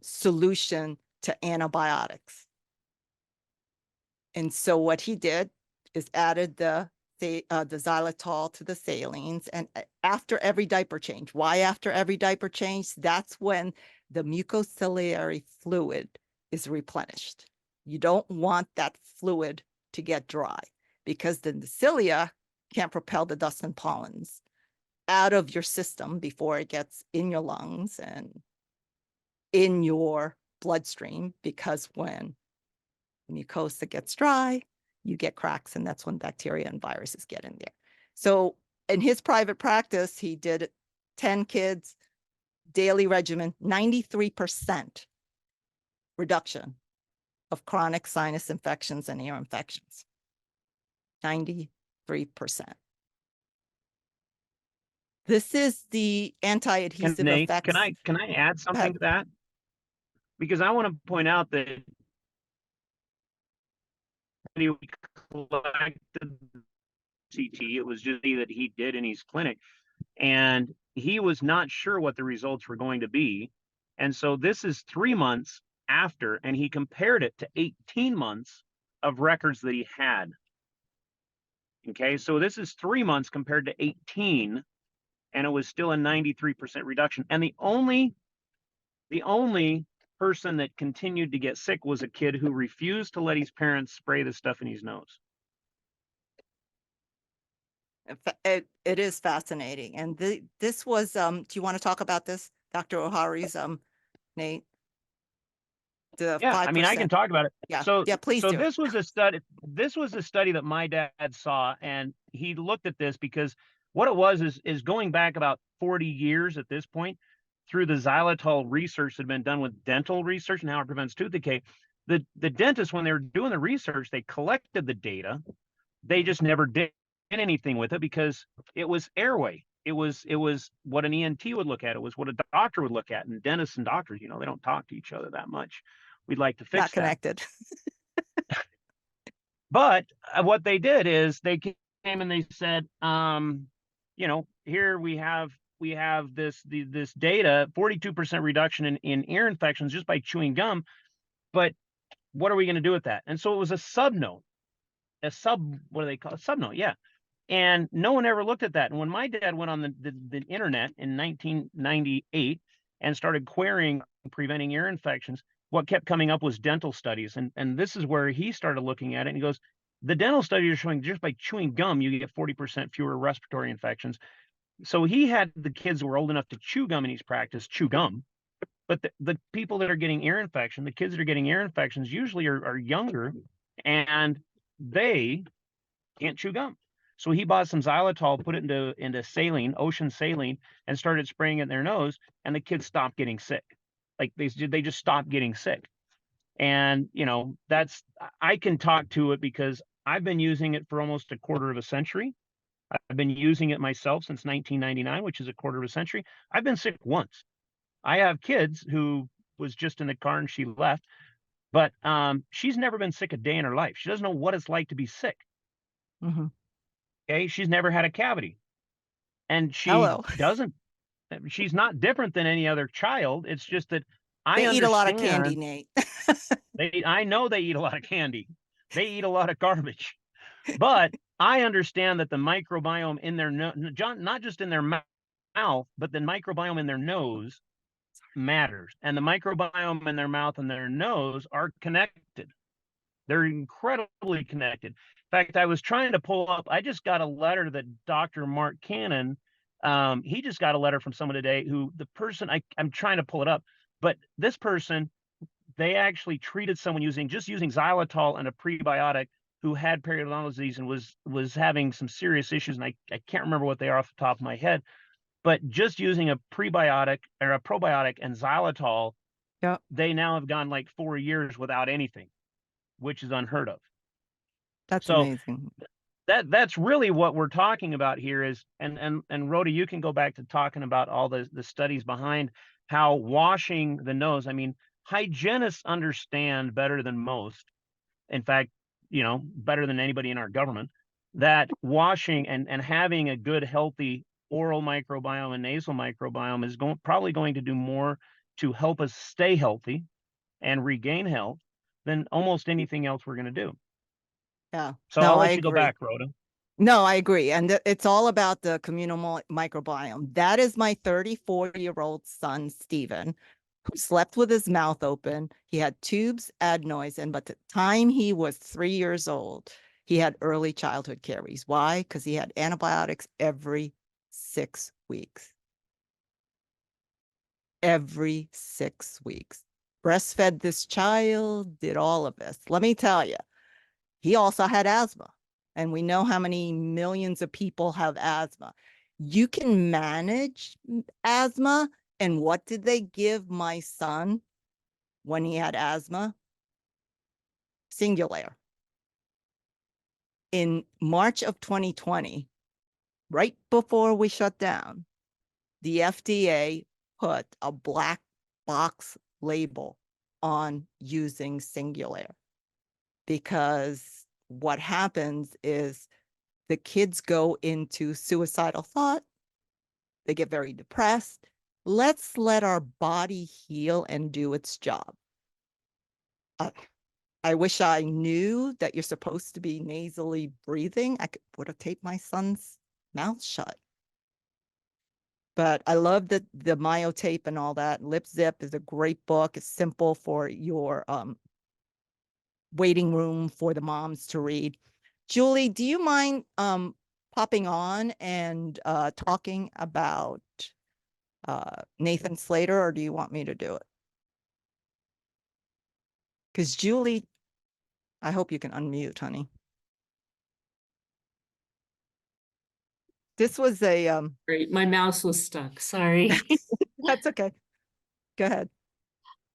solution to antibiotics. And so what he did is added the xylitol to the salines, and after every diaper change. Why after every diaper change? That's when the mucociliary fluid is replenished. You don't want that fluid to get dry, because then the cilia can't propel the dust and pollens out of your system before it gets in your lungs and in your bloodstream, because when mucosa gets dry, you get cracks, and that's when bacteria and viruses get in there. So in his private practice, he did 10 kids, daily regimen, 93% reduction of chronic sinus infections and ear infections. 93%. This is the anti-adhesive Nate, effects. can I add something to that? Because I want to point out that we collected CT, it was just that he did in his clinic, and he was not sure what the results were going to be. And so this is 3 months after, and he compared it to 18 months of records that he had. Okay, so this is 3 months compared to 18, and it was still a 93% reduction. And the only person that continued to get sick was a kid who refused to let his parents spray the stuff in his nose. It is fascinating. And this was, do you want to talk about this, Dr. O'Hari's, Nate? The Yeah, 5%. I mean, I can talk about it. Yeah, So, yeah, please do. This was a study. This was a study that my dad saw, and he looked at this because what it was is going back about 40 years at this point, through the xylitol research that had been done with dental research and how it prevents tooth decay. The dentists, when they were doing the research, they collected the data. They just never did anything with it because it was airway. It was what an ENT would look at. It was what a doctor would look at. And dentists and doctors, they don't talk to each other that much. We'd like to fix Not connected. But what they did is they came and they said, here we have this data, 42% reduction in ear infections just by chewing gum. But what are we going to do with that? And so it was a subnote, what do they call it? Subnote, yeah. And no one ever looked at that. And when my dad went on the internet in 1998 and started querying preventing ear infections, what kept coming up was dental studies. And this is where he started looking at it. And he goes, the dental studies are showing just by chewing gum, you get 40% fewer respiratory infections. So he had the kids who were old enough to chew gum in his practice, chew gum. But the people that are getting ear infection, the kids that are getting ear infections usually are younger, and they can't chew gum. So he bought some xylitol, put it into saline, ocean saline, and started spraying it in their nose, and the kids stopped getting sick. Like they just stopped getting sick. And I can talk to it because I've been using it for almost a quarter of a century. I've been using it myself since 1999, which is a quarter of a century. I've been sick once. I have kids who was just in the car and she left, but she's never been sick a day in her life. She doesn't know what it's like to be sick. Mm-hmm. Okay, she's never had a cavity, and she's not different than any other child. It's just that they eat a lot of candy, Nate. I know they eat a lot of candy. They eat a lot of garbage, but I understand that the microbiome in their not just in their mouth, but the microbiome in their nose matters. And the microbiome in their mouth and their nose are connected. They're incredibly connected. In fact, I was trying to pull up, I just got a letter that Dr. Mark Cannon, he just got a letter from someone today who the person, I'm trying to pull it up, but this person, they actually treated someone using xylitol and a prebiotic who had periodontal disease and was having some serious issues. And I can't remember what they are off the top of my head, but just using a prebiotic or a probiotic and xylitol, yep, they now have gone like 4 years without anything, which is unheard of. That's amazing. That's really what we're talking about here is, and Rhoda, you can go back to talking about all the studies behind how washing the nose. I mean, hygienists understand better than most. In fact, better than anybody in our government, that washing and having a good, healthy oral microbiome and nasal microbiome is probably going to do more to help us stay healthy and regain health than almost anything else we're going to do. Yeah. So No, I'll I let you go agree. back, Rhoda. No, I agree. And it's all about the communal microbiome. That is my 34-year-old son, Stephen, who slept with his mouth open. He had tubes, adenoids, and by the time he was 3 years old, he had early childhood caries. Why? Because he had antibiotics every 6 weeks. Every 6 weeks. Breastfed this child, did all of this. Let me tell you, he also had asthma. And we know how many millions of people have asthma. You can manage asthma. And what did they give my son when he had asthma? Singulair. In March of 2020, right before we shut down, the FDA put a black box label on using Singulair, because what happens is the kids go into suicidal thought. They get very depressed. Let's let our body heal and do its job. I wish I knew that you're supposed to be nasally breathing. I would have taped my son's mouth shut. But I love the myotape and all that. Lip Zip is a great book. It's simple for your waiting room for the moms to read. Julie, do you mind popping on and talking about Nathan Slater, or do you want me to do it? Because Julie, I hope you can unmute, honey. This was a Great. My mouse was stuck. Sorry. that's okay. Go ahead.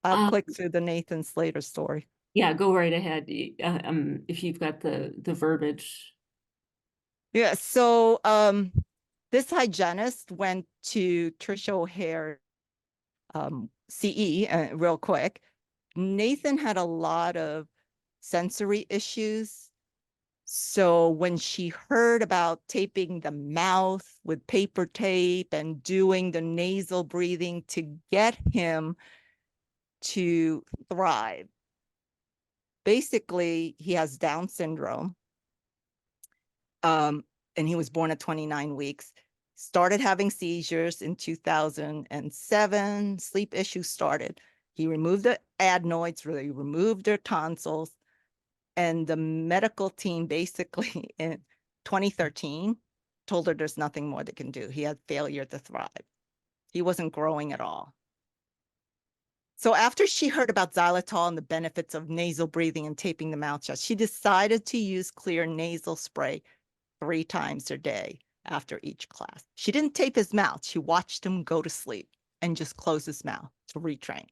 I'll click through the Nathan Slater story. Yeah, go right ahead. If you've got the verbiage. Yeah, so this hygienist went to Trisha O'Hare CE real quick. Nathan had a lot of sensory issues. So when she heard about taping the mouth with paper tape and doing the nasal breathing to get him to thrive, basically he has Down syndrome. And he was born at 29 weeks, started having seizures in 2007, sleep issues started. He removed the adenoids, really removed their tonsils, and the medical team basically in 2013 told her there's nothing more they can do. He had failure to thrive. He wasn't growing at all. So after she heard about xylitol and the benefits of nasal breathing and taping the mouth shut, she decided to use clear nasal spray 3 times a day after each class. She didn't tape his mouth. She watched him go to sleep and just close his mouth to retrain.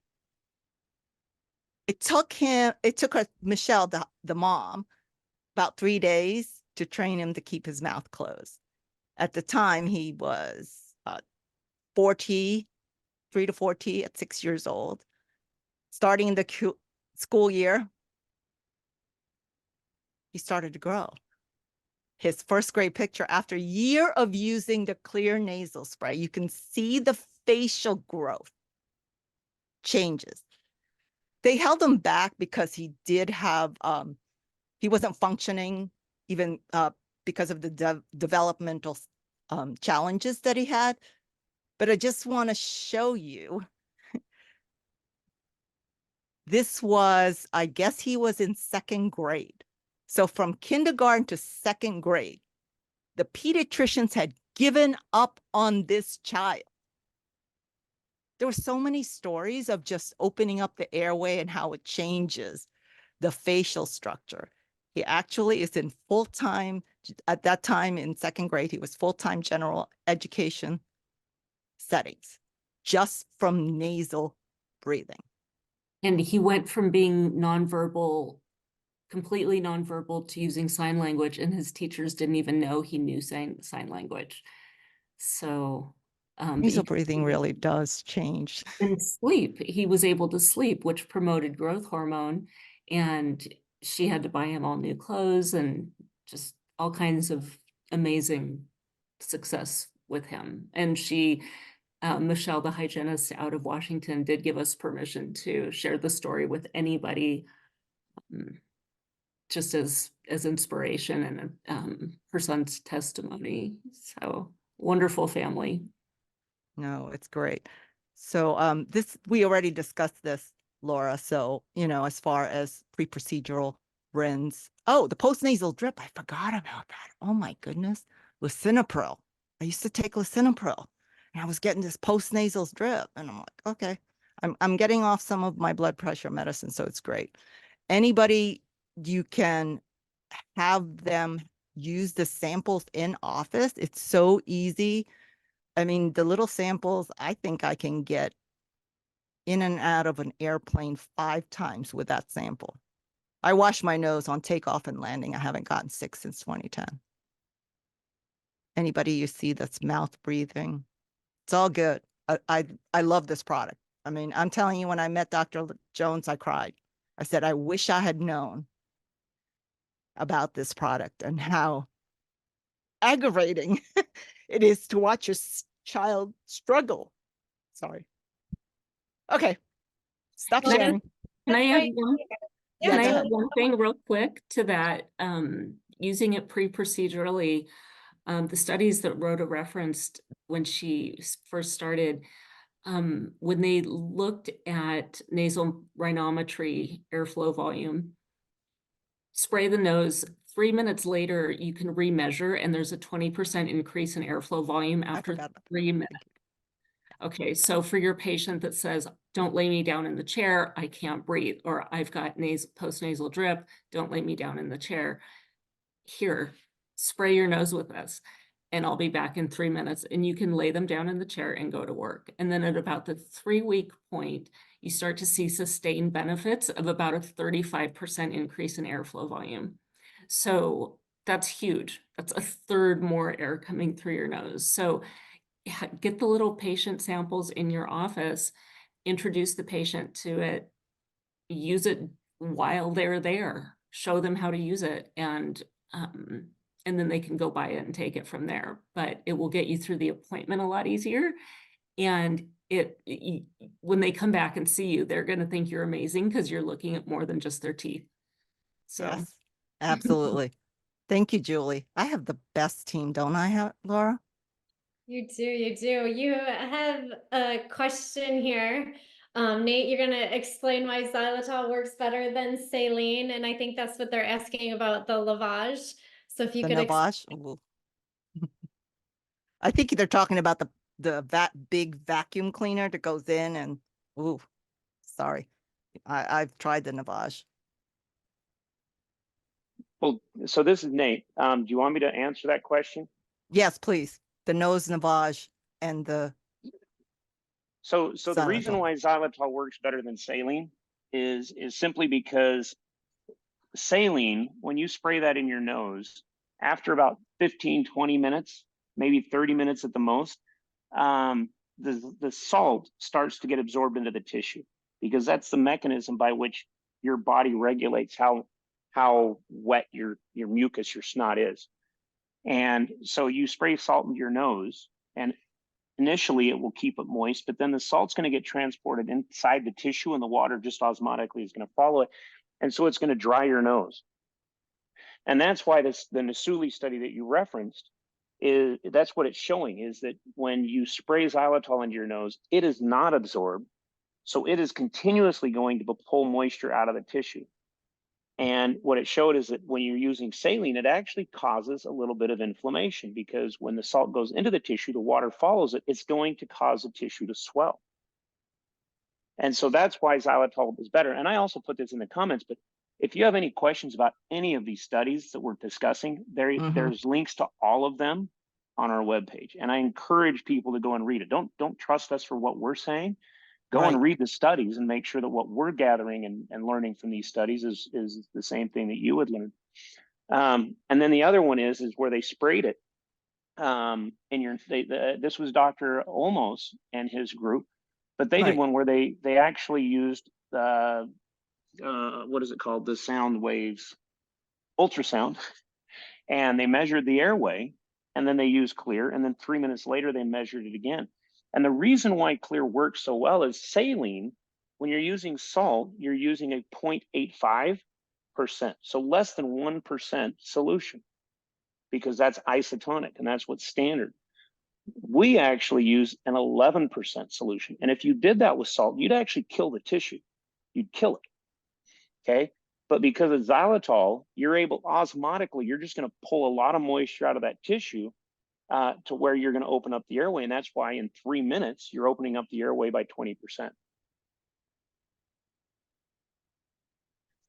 It took her, Michelle, the mom, about 3 days to train him to keep his mouth closed. At the time, he was 3 to 4T at 6 years old. Starting the school year, he started to grow. His first grade picture after a year of using the clear nasal spray, you can see the facial growth changes. They held him back because he did have, he wasn't functioning even because of the developmental challenges that he had. But I just want to show you. This was, I guess he was in 2nd grade. So from kindergarten to 2nd grade, the pediatricians had given up on this child. There were so many stories of just opening up the airway and how it changes the facial structure. He actually is in full-time, at that time in 2nd grade, he was full-time general education settings, just from nasal breathing. And he went from being nonverbal, completely nonverbal, to using sign language, and his teachers didn't even know he knew sign language. So Nasal breathing really does change. And sleep. He was able to sleep, which promoted growth hormone, and she had to buy him all new clothes and just all kinds of amazing success with him. And she Michelle, the hygienist out of Washington, did give us permission to share the story with anybody, just as inspiration, and her son's testimony. So wonderful family. No, it's great. So we already discussed this, Laura. So, as far as pre-procedural RINs. Oh, the postnasal drip. I forgot about that. Oh my goodness. Lisinopril. I used to take lisinopril and I was getting this postnasal drip. And I'm like, okay, I'm getting off some of my blood pressure medicine. So it's great. Anybody, you can have them use the samples in office. It's so easy. I mean, the little samples, I think I can get in and out of an airplane 5 times with that sample. I wash my nose on takeoff and landing. I haven't gotten sick since 2010. Anybody you see that's mouth breathing, it's all good. I love this product. I mean, I'm telling you, when I met Dr. Jones, I cried. I said, I wish I had known about this product and how aggravating it is to watch your child struggle. Sorry. Okay. Stop Can I- sharing. Can I add one? Yeah, Can I go add ahead. one thing real quick to that? Using it pre-procedurally, the studies that Rhoda referenced when she first started, when they looked at nasal rhinometry airflow volume, spray the nose, 3 minutes later, you can remeasure, and there's a 20% increase in airflow volume after forgot about 3 minutes. Okay, so for your patient that says, don't lay me down in the chair, I can't breathe, or I've got postnasal drip, don't lay me down in the chair. Here, spray your nose with this, and I'll be back in 3 minutes, and you can lay them down in the chair and go to work. And then at about the 3-week point, you start to see sustained benefits of about a 35% increase in airflow volume. So that's huge. That's a third more air coming through your nose. So get the little patient samples in your office, introduce the patient to it, use it while they're there, show them how to use it, and then they can go buy it and take it from there. But it will get you through the appointment a lot easier. And when they come back and see you, they're going to think you're amazing because you're looking at more than just their teeth. So. Yes, absolutely. Thank you, Julie. I have the best team, don't I, Laura? You do, you do. You have a question here. Nate, you're going to explain why xylitol works better than saline. And I think that's what they're asking about the lavage. So if you The could lavage. Ooh. I think they're talking about the big vacuum cleaner that goes in and, ooh, sorry. I've tried the lavage. Well, so this is Nate. Do you want me to answer that question? Yes, please. The nose lavage and the So the reason xylitol. why xylitol works better than saline is simply because saline, when you spray that in your nose, after about 15, 20 minutes, maybe 30 minutes at the most, the salt starts to get absorbed into the tissue, because that's the mechanism by which your body regulates how wet your mucus, your snot is. And so you spray salt into your nose, and initially it will keep it moist, but then the salt's going to get transported inside the tissue, and the water just osmotically is going to follow it. And so it's going to dry your nose. And that's why the Nasuli study that you referenced, that's what it's showing, is that when you spray xylitol into your nose, it is not absorbed. So it is continuously going to pull moisture out of the tissue. And what it showed is that when you're using saline, it actually causes a little bit of inflammation, because when the salt goes into the tissue, the water follows it, it's going to cause the tissue to swell. And so that's why xylitol is better. And I also put this in the comments, but if you have any questions about any of these studies that we're discussing, there's links to all of them on our webpage. And I encourage people to go and read it. Don't trust us for what we're saying. Go and read the studies and make sure that what we're gathering and learning from these studies is the same thing that you would learn. And then the other one is where they sprayed it. This was Dr. Olmos and his group, but they did one where they actually used what is it called? The sound waves, ultrasound, and they measured the airway, and then they used clear, and then 3 minutes later they measured it again. And the reason why clear works so well is saline, when you're using salt, you're using a 0.85%, so less than 1% solution, because that's isotonic and that's what's standard. We actually use an 11% solution. And if you did that with salt, you'd actually kill the tissue. You'd kill it. Okay. But because of xylitol, you're able osmotically, you're just going to pull a lot of moisture out of that tissue to where you're going to open up the airway. And that's why in 3 minutes, you're opening up the airway by 20%.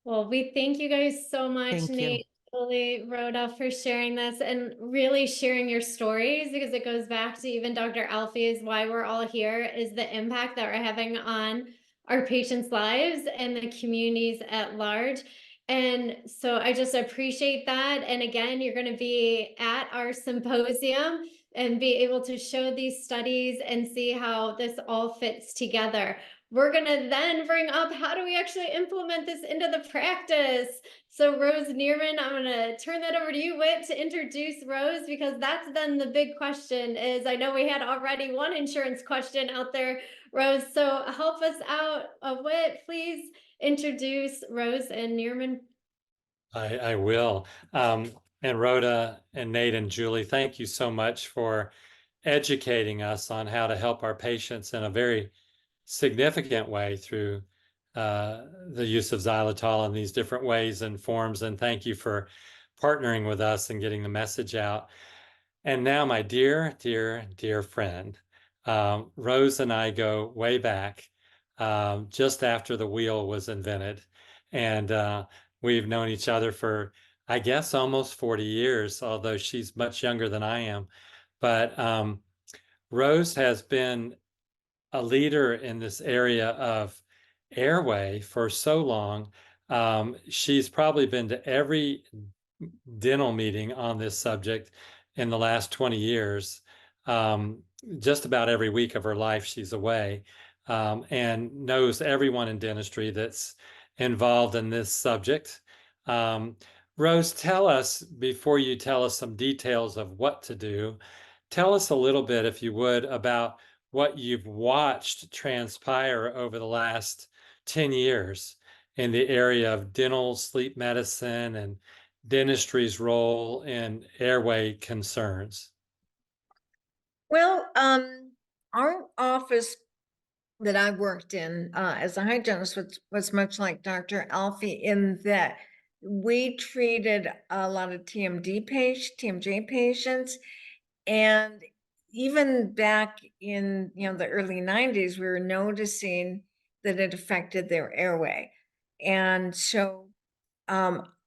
Well, we thank you guys so much, Thank you. Nate, Julie, Rhoda, for sharing this and really sharing your stories, because it goes back to even Dr. Alfi's why we're all here, is the impact that we're having on our patients' lives and the communities at large. And so I just appreciate that. And again, you're going to be at our symposium and be able to show these studies and see how this all fits together. We're going to then bring up, how do we actually implement this into the practice? So Rose Nierman, I'm going to turn that over to you, Whit, to introduce Rose, because that's then the big question is, I know we had already one insurance question out there, Rose. So help us out, Whit, please introduce Rose and Nierman. I will. And Rhoda and Nate and Julie, thank you so much for educating us on how to help our patients in a very significant way through the use of xylitol in these different ways and forms. And thank you for partnering with us and getting the message out. And now, my dear, dear, dear friend, Rose and I go way back, just after the wheel was invented. And we've known each other for, I guess, almost 40 years, although she's much younger than I am. But Rose has been a leader in this area of airway for so long. She's probably been to every dental meeting on this subject in the last 20 years. Just about every week of her life, she's away, and knows everyone in dentistry that's involved in this subject. Rose, tell us, before you tell us some details of what to do, tell us a little bit, if you would, about what you've watched transpire over the last 10 years in the area of dental sleep medicine and dentistry's role in airway concerns. Well, our office that I worked in as a hygienist was much like Dr. Alfi, in that we treated a lot of TMJ patients, and even back in the early 90s, we were noticing that it affected their airway. And so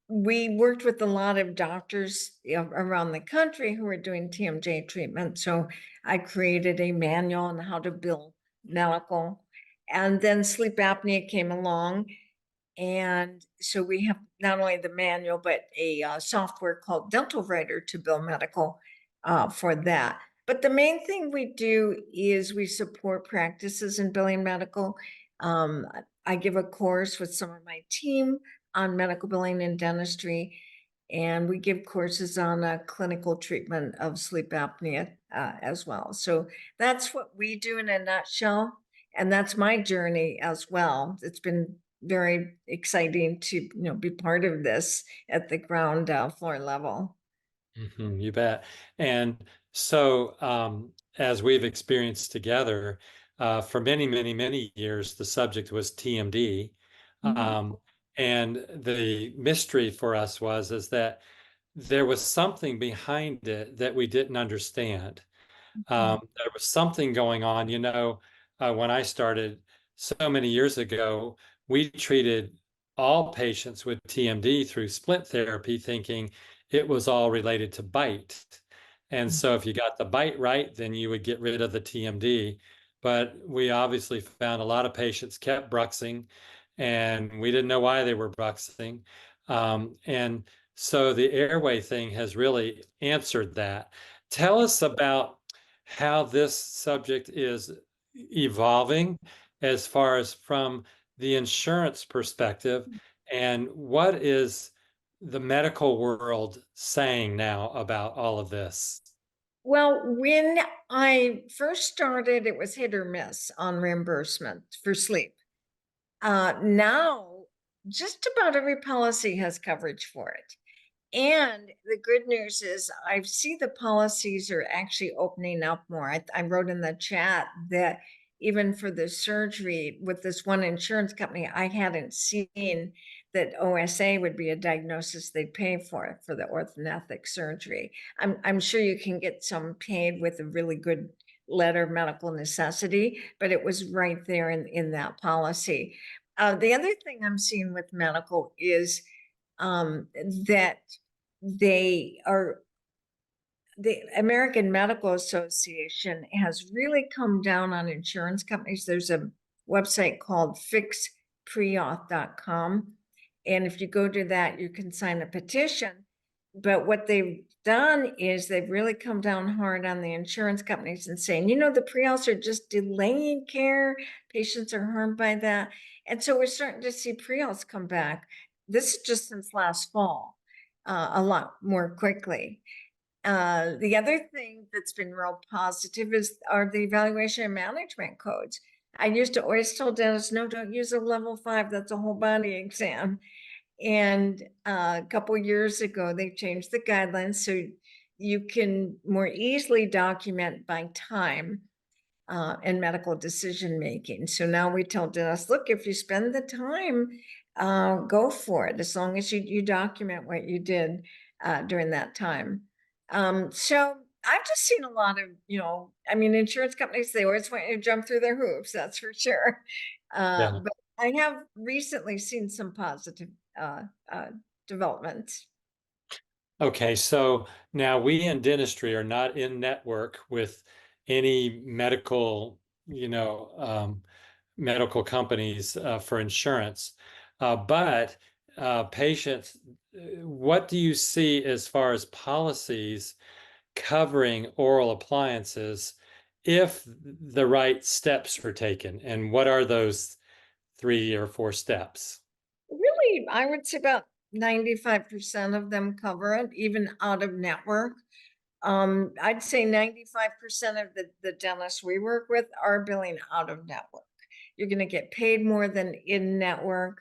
we worked with a lot of doctors around the country who were doing TMJ treatment. So I created a manual on how to bill medical. And then sleep apnea came along. And so we have not only the manual, but a software called Dental Writer to bill medical for that. But the main thing we do is we support practices in billing medical. I give a course with some of my team on medical billing and dentistry, and we give courses on clinical treatment of sleep apnea as well. So that's what we do in a nutshell, and that's my journey as well. It's been very exciting to be part of this at the ground floor level. Mm-hmm, you bet. And so as we've experienced together, for many, many, many years, the subject was TMD. Mhm. And the mystery for us is that there was something behind it that we didn't understand. There was something going on. When I started so many years ago, we treated all patients with TMD through splint therapy, thinking it was all related to bite. And so if you got the bite right, then you would get rid of the TMD. But we obviously found a lot of patients kept bruxing, and we didn't know why they were bruxing. And so the airway thing has really answered that. Tell us about how this subject is evolving as far as from the insurance perspective, and what is the medical world saying now about all of this? Well, when I first started, it was hit or miss on reimbursement for sleep. Now, just about every policy has coverage for it. And the good news is I see the policies are actually opening up more. I wrote in the chat that even for the surgery with this one insurance company, I hadn't seen that OSA would be a diagnosis they pay for the orthodontic surgery. I'm sure you can get some paid with a really good letter of medical necessity, but it was right there in that policy. The other thing I'm seeing with medical is that they are, the American Medical Association has really come down on insurance companies. There's a website called fixpreauth.com. And if you go to that, you can sign a petition. But what they've done is they've really come down hard on the insurance companies and saying, you know, the pre-auths are just delaying care. Patients are harmed by that. And so we're starting to see pre-auths come back. This is just since last fall, a lot more quickly. The other thing that's been real positive are the evaluation and management codes. I used to always tell dentists, no, don't use a level 5. That's a whole body exam. And a couple years ago, they changed the guidelines so you can more easily document by time and medical decision making. So now we tell dentists, look, if you spend the time, go for it, as long as you document what you did during that time. So I've just seen a lot of, I mean, insurance companies, they always want you to jump through their hoops, that's for sure. Yeah. But I have recently seen some positive developments. Okay, so now we in dentistry are not in network with any medical, medical companies for insurance. But patients, what do you see as far as policies covering oral appliances if the right steps are taken? And what are those 3 or 4 steps? Really, I would say about 95% of them cover it, even out of network. I'd say 95% of the dentists we work with are billing out of network. You're going to get paid more than in network.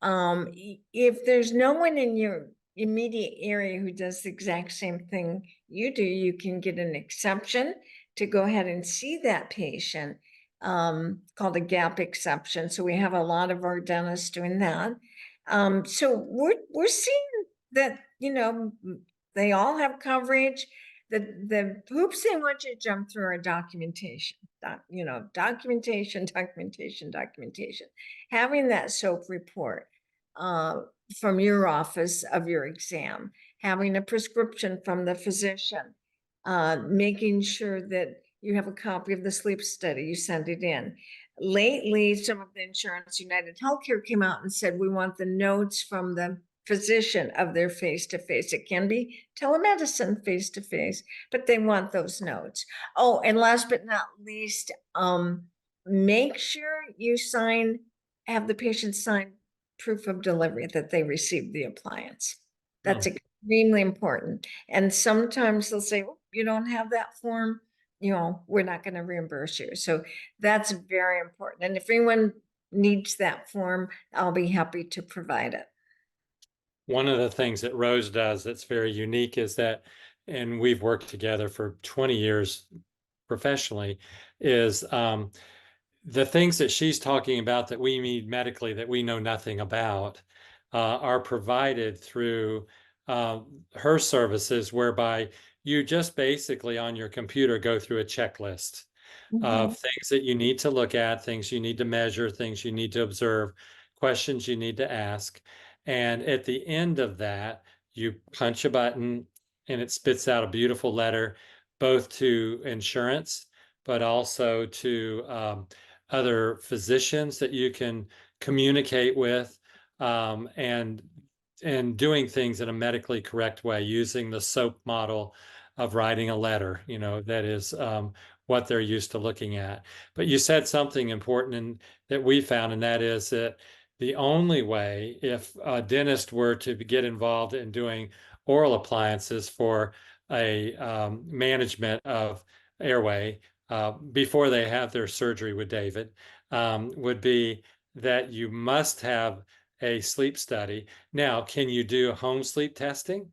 If there's no one in your immediate area who does the exact same thing you do, you can get an exception to go ahead and see that patient, called a gap exception. So we have a lot of our dentists doing that. So we're seeing that, they all have coverage. The hoops they want you to jump through are documentation, documentation. Having that SOAP report from your office of your exam, having a prescription from the physician, making sure that you have a copy of the sleep study, you send it in. Lately, some of the insurance, United Healthcare came out and said, we want the notes from the physician of their face-to-face. It can be telemedicine face-to-face, but they want those notes. Oh, and last but not least, make sure you have the patient sign proof of delivery that they received the appliance. That's extremely important. And sometimes they'll say, oh, you don't have that form, we're not going to reimburse you. So that's very important. And if anyone needs that form, I'll be happy to provide it. One of the things that Rose does that's very unique is that, and we've worked together for 20 years professionally, is the things that she's talking about that we need medically that we know nothing about are provided through her services, whereby you just basically on your computer go through a checklist of things that you need to look at, things you need to measure, things you need to observe, questions you need to ask. And at the end of that, you punch a button and it spits out a beautiful letter, both to insurance, but also to other physicians that you can communicate with, and doing things in a medically correct way, using the SOAP model of writing a letter, that is what they're used to looking at. But you said something important and that we found, and that is that the only way, if a dentist were to get involved in doing oral appliances for a management of airway before they have their surgery with David would be that you must have a sleep study. Now, can you do home sleep testing?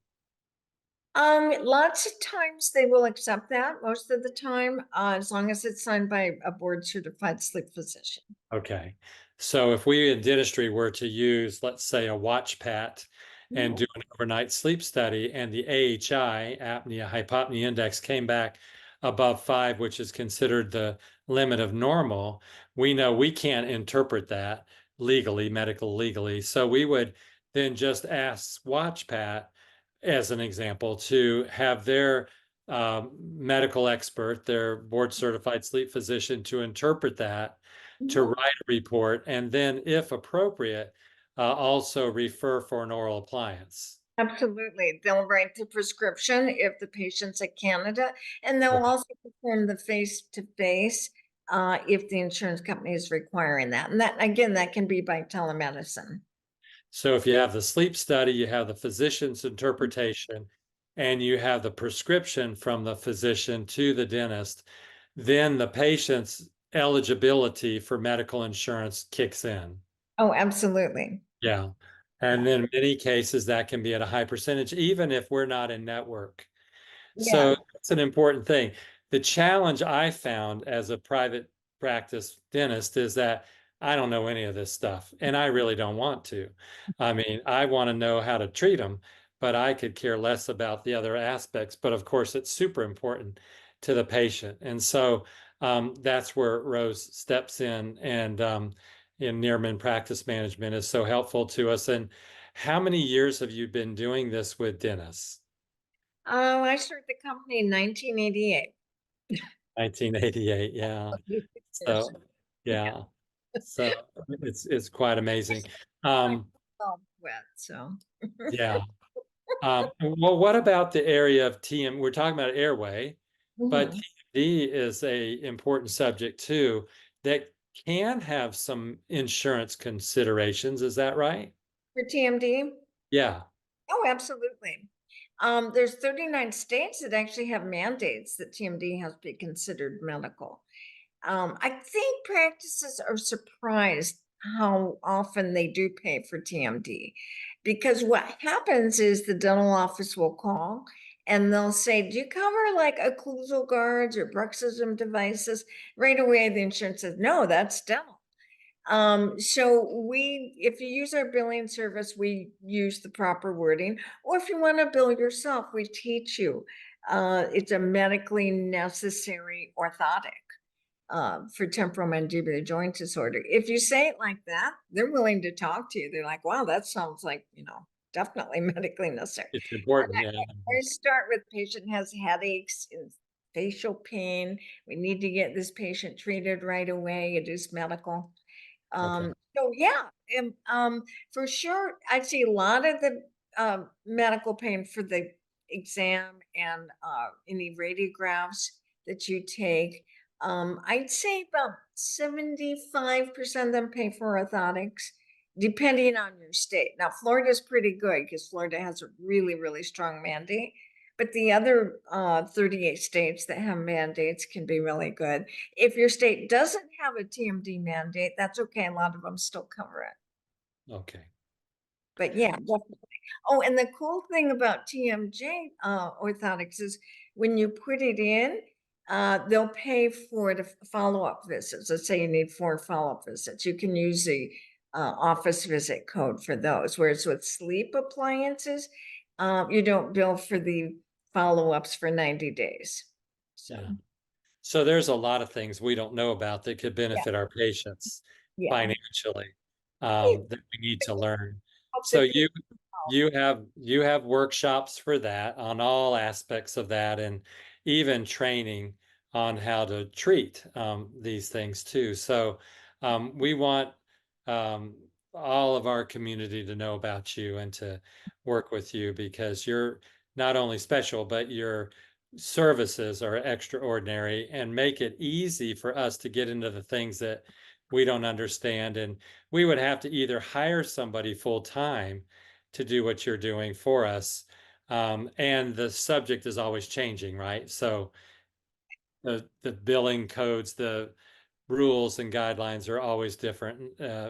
Lots of times they will accept that most of the time, as long as it's signed by a board certified sleep physician. Okay. So if we in dentistry were to use, let's say, a watch pat and do an overnight sleep study, and the AHI, apnea hypopnea index, came back above 5, which is considered the limit of normal, we know we can't interpret that legally, legally. So we would then just ask WatchPat, as an example, to have their medical expert, their board certified sleep physician, to interpret that, to write a report, and then, if appropriate, also refer for an oral appliance. Absolutely. They'll write the prescription if the patient's a candidate, and they'll Okay. also perform the face-to-face if the insurance company is requiring that. And that, again, that can be by telemedicine. So if you have the sleep study, you have the physician's interpretation, and you have the prescription from the physician to the dentist, then the patient's eligibility for medical insurance kicks in. Oh, absolutely. Yeah. And then in many cases that can be at a high percentage, even if we're not in network. So Yeah. that's an important thing. The challenge I found as a private practice dentist is that I don't know any of this stuff, and I really don't want to. I mean, I want to know how to treat them, but I could care less about the other aspects. But of course, it's super important to the patient. And so that's where Rose steps in, and in Nierman Practice Management is so helpful to us. And how many years have you been doing this with dentists? I started the company in 1988. 1988, yeah. So, yeah. So it's quite amazing. Oh, wet, so. Yeah. Well, what about the area of TM? We're talking about airway, but Mhm. TMD is a important subject too that can have some insurance considerations. Is that right? For TMD? Yeah. Oh, absolutely. There's 39 states that actually have mandates that TMD has to be considered medical. I think practices are surprised how often they do pay for TMD, because what happens is the dental office will call and they'll say, do you cover like occlusal guards or bruxism devices? Right away, the insurance says, no, that's dental. So if you use our billing service, we use the proper wording, or if you want to bill yourself, we teach you. It's a medically necessary orthotic for temporomandibular joint disorder. If you say it like that, they're willing to talk to you. They're like, wow, that sounds like, definitely medically necessary. It's important. Yeah. I start with patient has headaches and facial pain. We need to get this patient treated right away. It is medical. Okay. So yeah, for sure, I see a lot of the medical pain for the exam and any radiographs that you take. I'd say about 75% of them pay for orthotics, depending on your state. Now, Florida's pretty good because Florida has a really, really strong mandate. But the other 38 states that have mandates can be really good. If your state doesn't have a TMD mandate, that's okay. A lot of them still cover it. Okay. But yeah, definitely. Oh, and the cool thing about TMJ orthotics is when you put it in, they'll pay for the follow-up visits. Let's say you need 4 follow-up visits. You can use the office visit code for those. Whereas with sleep appliances, you don't bill for the follow-ups for 90 days. So, Yeah. So there's a lot of things we don't know about that could benefit our patients yeah. financially, that we need to learn. Hope So that you have workshops for that on all aspects of that, and even training on how to treat these things too. So we want all of our community to know about you and to work with you, because you're not only special, but your services are extraordinary and make it easy for us to get into the things that we don't understand. And we would have to either hire somebody full time to do what you're doing for us, And the subject is always changing, right? So the billing codes, the rules and guidelines are always different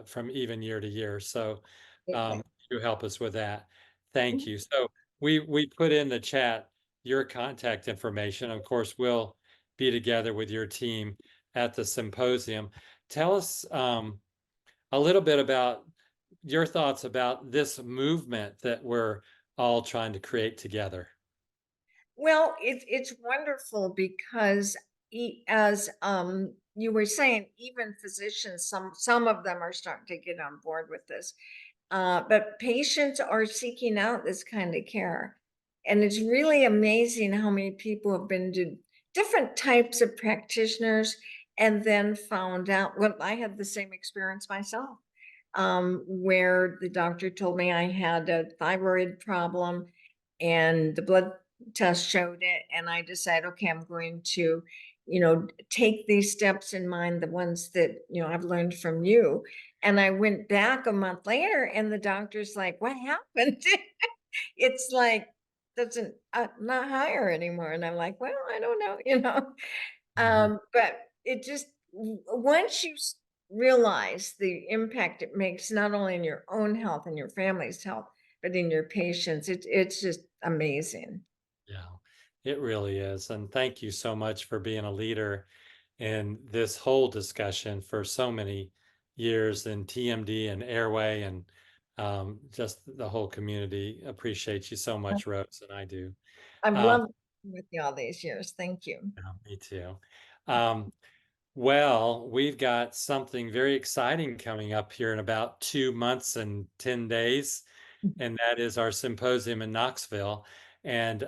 from even year to year. So you help us with that. Thank you. So we put in the chat your contact information. Of course, we'll be together with your team at the symposium. Tell us a little bit about your thoughts about this movement that we're all trying to create together. Well, it's wonderful because as you were saying, even physicians, some of them are starting to get on board with this. But patients are seeking out this kind of care. And it's really amazing how many people have been to different types of practitioners and then found out, well, I had the same experience myself, where the doctor told me I had a thyroid problem and the blood test showed it. And I decided, okay, I'm going to, take these steps in mind, the ones that, I've learned from you. And I went back a month later and the doctor's like, what happened? It's like, doesn't not higher anymore. And I'm like, well, I don't know. But it just, once you realize the impact it makes, not only in your own health and your family's health, but in your patients, it's just amazing. Yeah, it really is. And thank you so much for being a leader in this whole discussion for so many years in TMD and Airway and just the whole community appreciates you so much, Rose, and I do. I've Um, loved working with you all these years. Thank you. yeah, me too. Well, we've got something very exciting coming up here in about 2 months and 10 days, and that is our symposium in Knoxville. And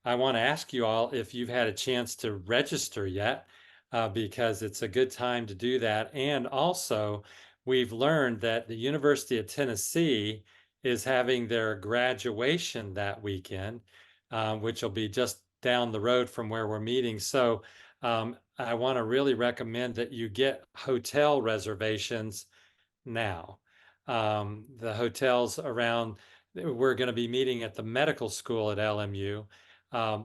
I want to ask you all if you've had a chance to register yet, because it's a good time to do that. And also, we've learned that the University of Tennessee is having their graduation that weekend, which will be just down the road from where we're meeting. So I want to really recommend that you get hotel reservations now. The hotels around, we're going to be meeting at the medical school at LMU.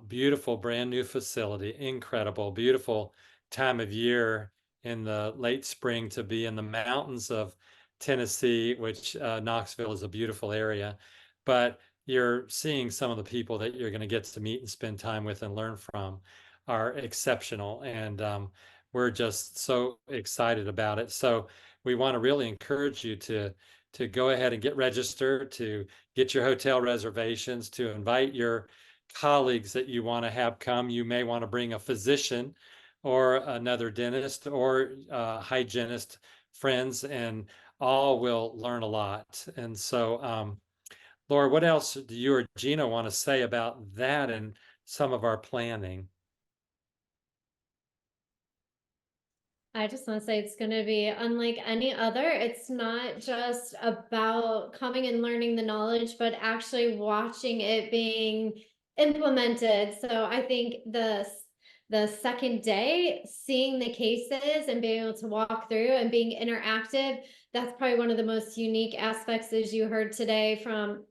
Beautiful, brand new facility, incredible, beautiful time of year in the late spring to be in the mountains of Tennessee, which Knoxville is a beautiful area. But you're seeing some of the people that you're going to get to meet and spend time with and learn from are exceptional. And we're just so excited about it. So we want to really encourage you to go ahead and get registered, to get your hotel reservations, to invite your colleagues that you want to have come. You may want to bring a physician or another dentist or hygienist friends, and all will learn a lot. And so, Laura, what else do you or Gina want to say about that and some of our planning? I just want to say it's going to be unlike any other. It's not just about coming and learning the knowledge, but actually watching it being implemented. So I think the second day, seeing the cases and being able to walk through and being interactive, that's probably one of the most unique aspects, as you heard today from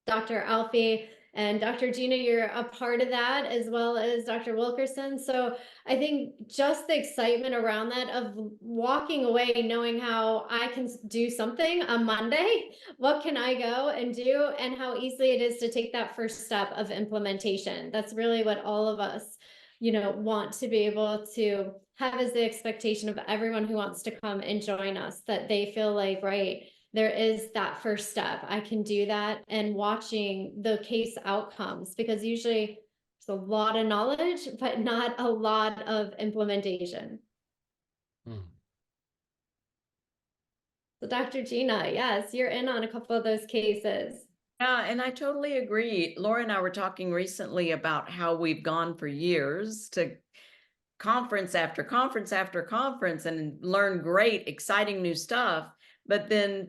Dr. Alfi and Dr. Gina, you're a part of that, as well as Dr. Wilkerson. So I think just the excitement around that of walking away knowing how I can do something on Monday, what can I go and do, and how easily it is to take that first step of implementation. That's really what all of us, want to be able to have as the expectation of everyone who wants to come and join us, that they feel like, right, there is that first step. I can do that, and watching the case outcomes, because usually there's a lot of knowledge, but not a lot of implementation. So Dr. Gina, yes, you're in on a couple of those cases. Yeah, and I totally agree. Laura and I were talking recently about how we've gone for years to conference after conference after conference and learn great, exciting new stuff, but then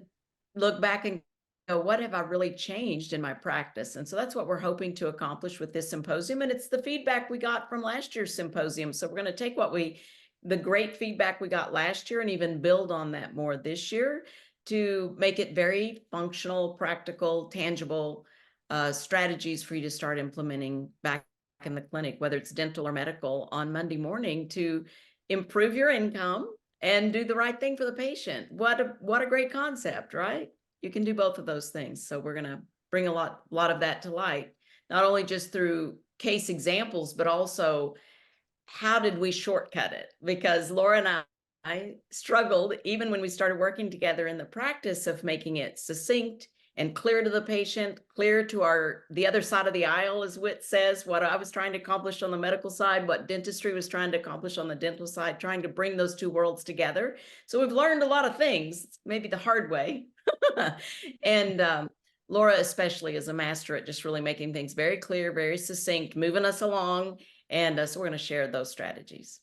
look back and go, what have I really changed in my practice? And so that's what we're hoping to accomplish with this symposium. And it's the feedback we got from last year's symposium. So we're going to take the great feedback we got last year and even build on that more this year to make it very functional, practical, tangible strategies for you to start implementing back in the clinic, whether it's dental or medical, on Monday morning to improve your income and do the right thing for the patient. What a great concept, right? You can do both of those things. So we're going to bring a lot of that to light, not only just through case examples, but also how did we shortcut it? Because Laura and I struggled even when we started working together in the practice of making it succinct and clear to the patient, clear to the other side of the aisle, as Whit says, what I was trying to accomplish on the medical side, what dentistry was trying to accomplish on the dental side, trying to bring those two worlds together. So we've learned a lot of things, maybe the hard way. And Laura especially is a master at just really making things very clear, very succinct, moving us along. And so we're going to share those strategies.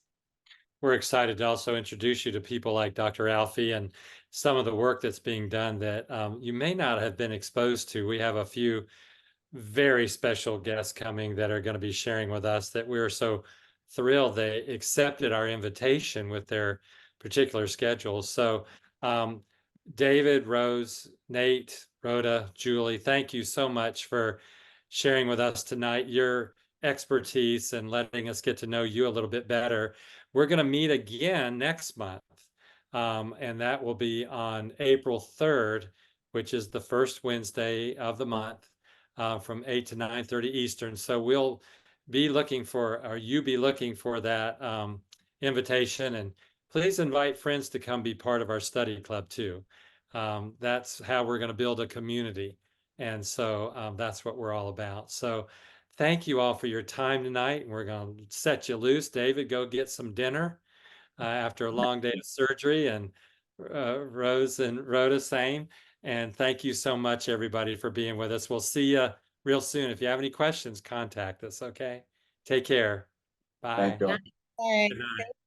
We're excited to also introduce you to people like Dr. Alfi and some of the work that's being done that you may not have been exposed to. We have a few very special guests coming that are going to be sharing with us that we're so thrilled they accepted our invitation with their particular schedules. So David, Rose, Nate, Rhoda, Julie, thank you so much for sharing with us tonight your expertise and letting us get to know you a little bit better. We're going to meet again next month, and that will be on April 3rd, which is the first Wednesday of the month, from 8 to 9:30 Eastern. So we'll be looking for, or you be looking for that invitation, and please invite friends to come be part of our study club too. That's how we're going to build a community. And so that's what we're all about. So thank you all for your time tonight. We're going to set you loose. David, go get some dinner after a long day of surgery, and Rose and Rhoda, same. And thank you so much, everybody, for being with us. We'll see you real soon. If you have any questions, contact us, okay? Take care. Bye. Thank you all. Thanks. Good night.